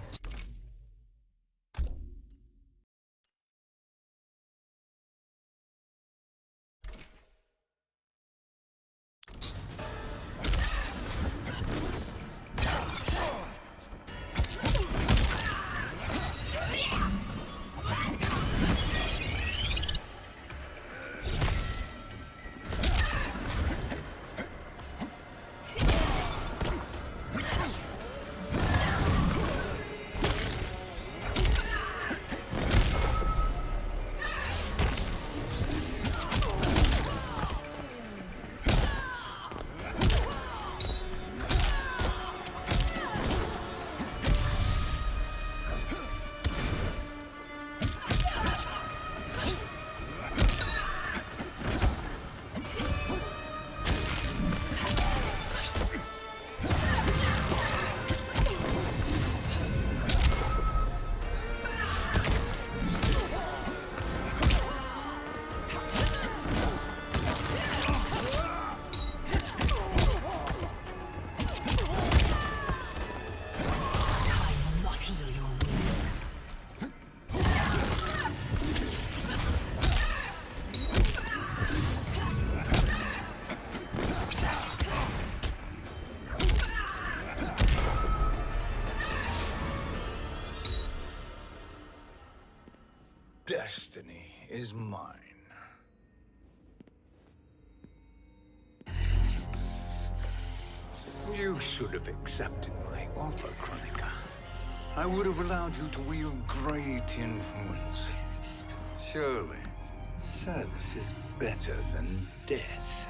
Speaker 3: Destiny is mine. You should have accepted my offer, Chronica. I would have allowed you to wield great influence. Surely, service is better than death.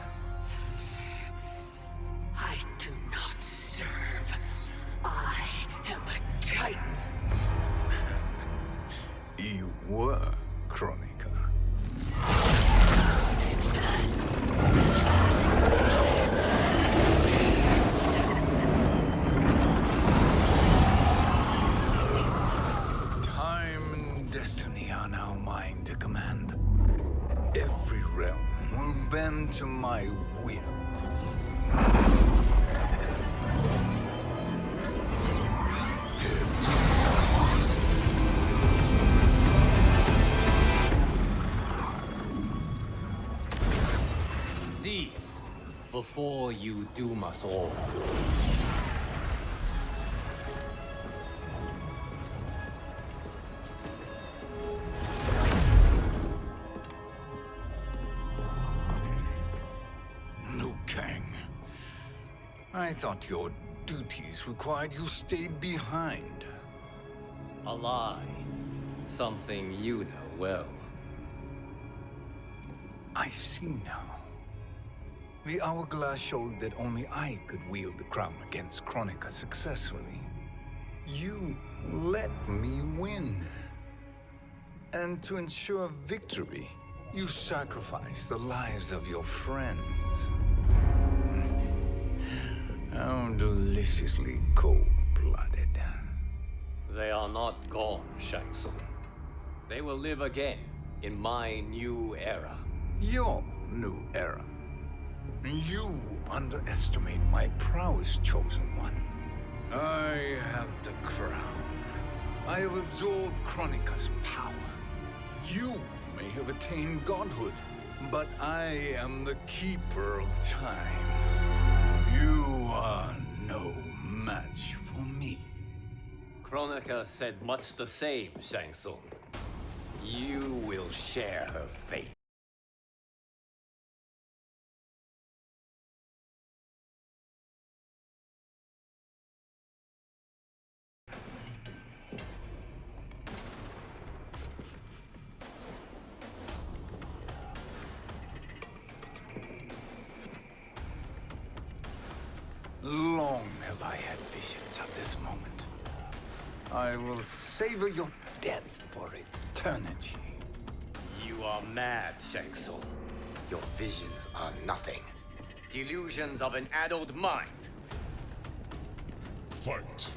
Speaker 14: I do not serve. I am a Titan.
Speaker 3: You were, Chronica. to my will.
Speaker 2: Cease before you doom us all.
Speaker 3: Liu Kang. I thought your duties required you stayed behind.
Speaker 2: A lie. Something you know well.
Speaker 3: I see now. The hourglass showed that only I could wield the crown against Kronika successfully. You let me win. And to ensure victory, you sacrificed the lives of your friends. How deliciously cold-blooded.
Speaker 2: They are not gone, Shang Tsung. They will live again in my new era.
Speaker 3: Your new era. You underestimate my prowess, Chosen One. I have the crown. I have absorbed Kronika's power. You may have attained godhood, but I am the keeper of time. You are no match for me.
Speaker 2: Kronika said much the same, Shang Tsung. You will share her fate.
Speaker 3: Long have I had visions of this moment. I will savor your death for eternity.
Speaker 2: You are mad, Shang Tsung. Your visions are nothing. Delusions of an addled mind.
Speaker 6: Fight.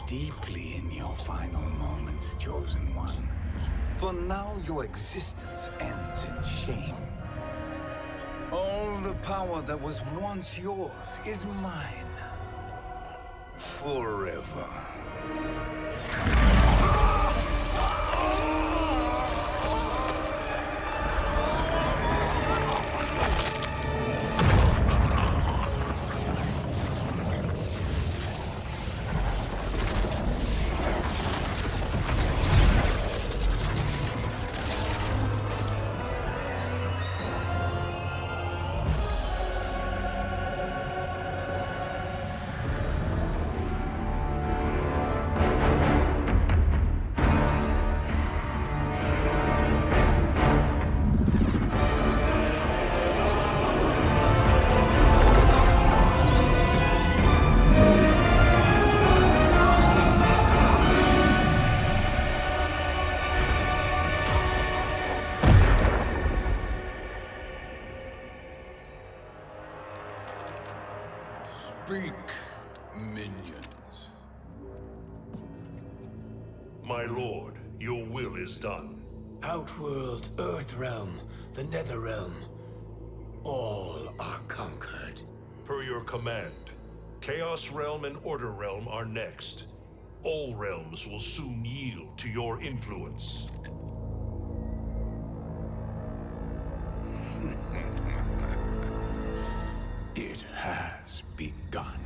Speaker 3: Deeply in your final moments, Chosen One. For now, your existence ends in shame. All the power that was once yours is mine. Forever. Speak, minions.
Speaker 4: My lord, your will is done.
Speaker 15: Outworld, Earthrealm, the Netherrealm. All are conquered.
Speaker 4: Per your command, Chaos Realm and Order Realm are next. All realms will soon yield to your influence.
Speaker 3: It has begun.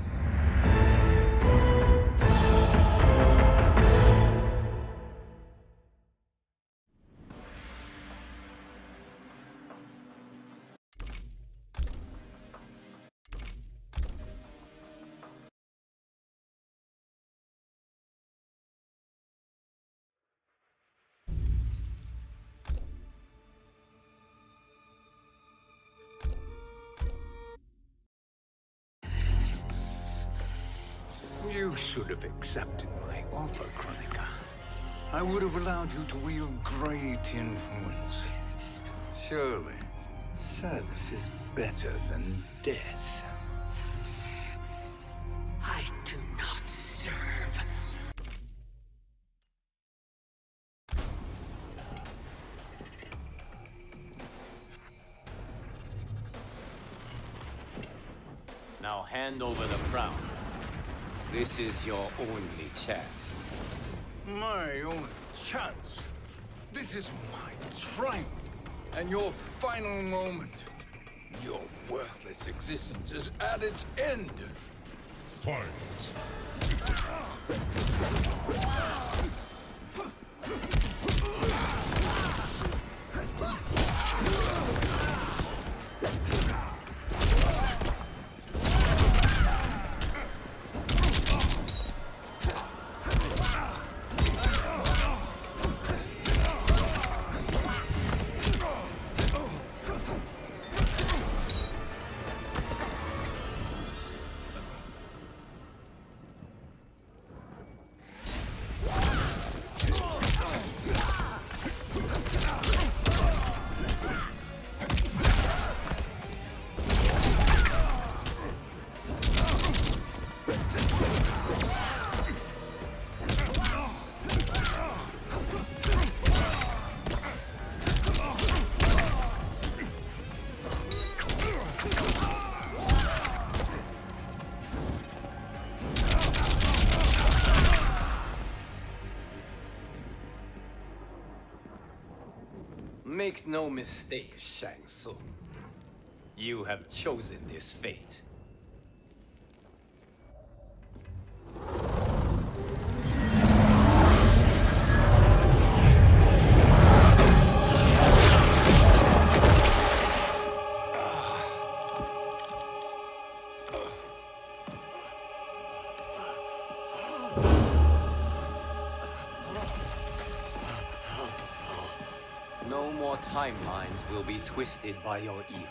Speaker 3: You should have accepted my offer, Kronika. I would have allowed you to wield great influence. Surely, service is better than death.
Speaker 9: I do not serve.
Speaker 2: Now hand over the crown. This is your only chance.
Speaker 3: My only chance? This is my triumph, and your final moment. Your worthless existence is at its end.
Speaker 6: Fight!
Speaker 2: Make no mistake, Shang Tsung. You have chosen this fate. No more timelines will be twisted by your evil.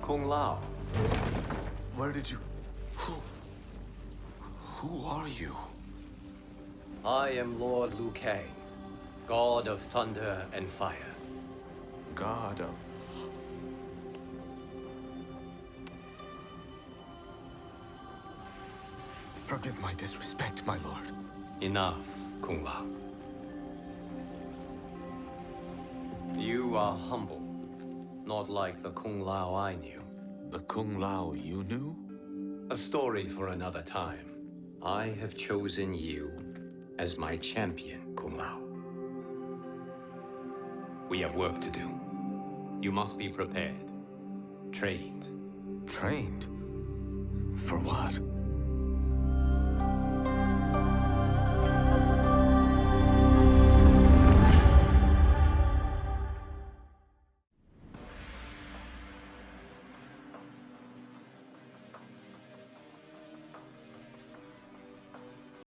Speaker 2: Kung Lao.
Speaker 1: Where did you... Who are you?
Speaker 2: I am Lord Liu Kang, God of Thunder and Fire.
Speaker 1: God of... Forgive my disrespect, my lord.
Speaker 2: Enough, Kung Lao. You are humble, not like the Kung Lao I knew.
Speaker 1: The Kung Lao you knew?
Speaker 2: A story for another time. I have chosen you as my champion, Kung Lao. We have work to do. You must be prepared. Trained.
Speaker 1: Trained? For what?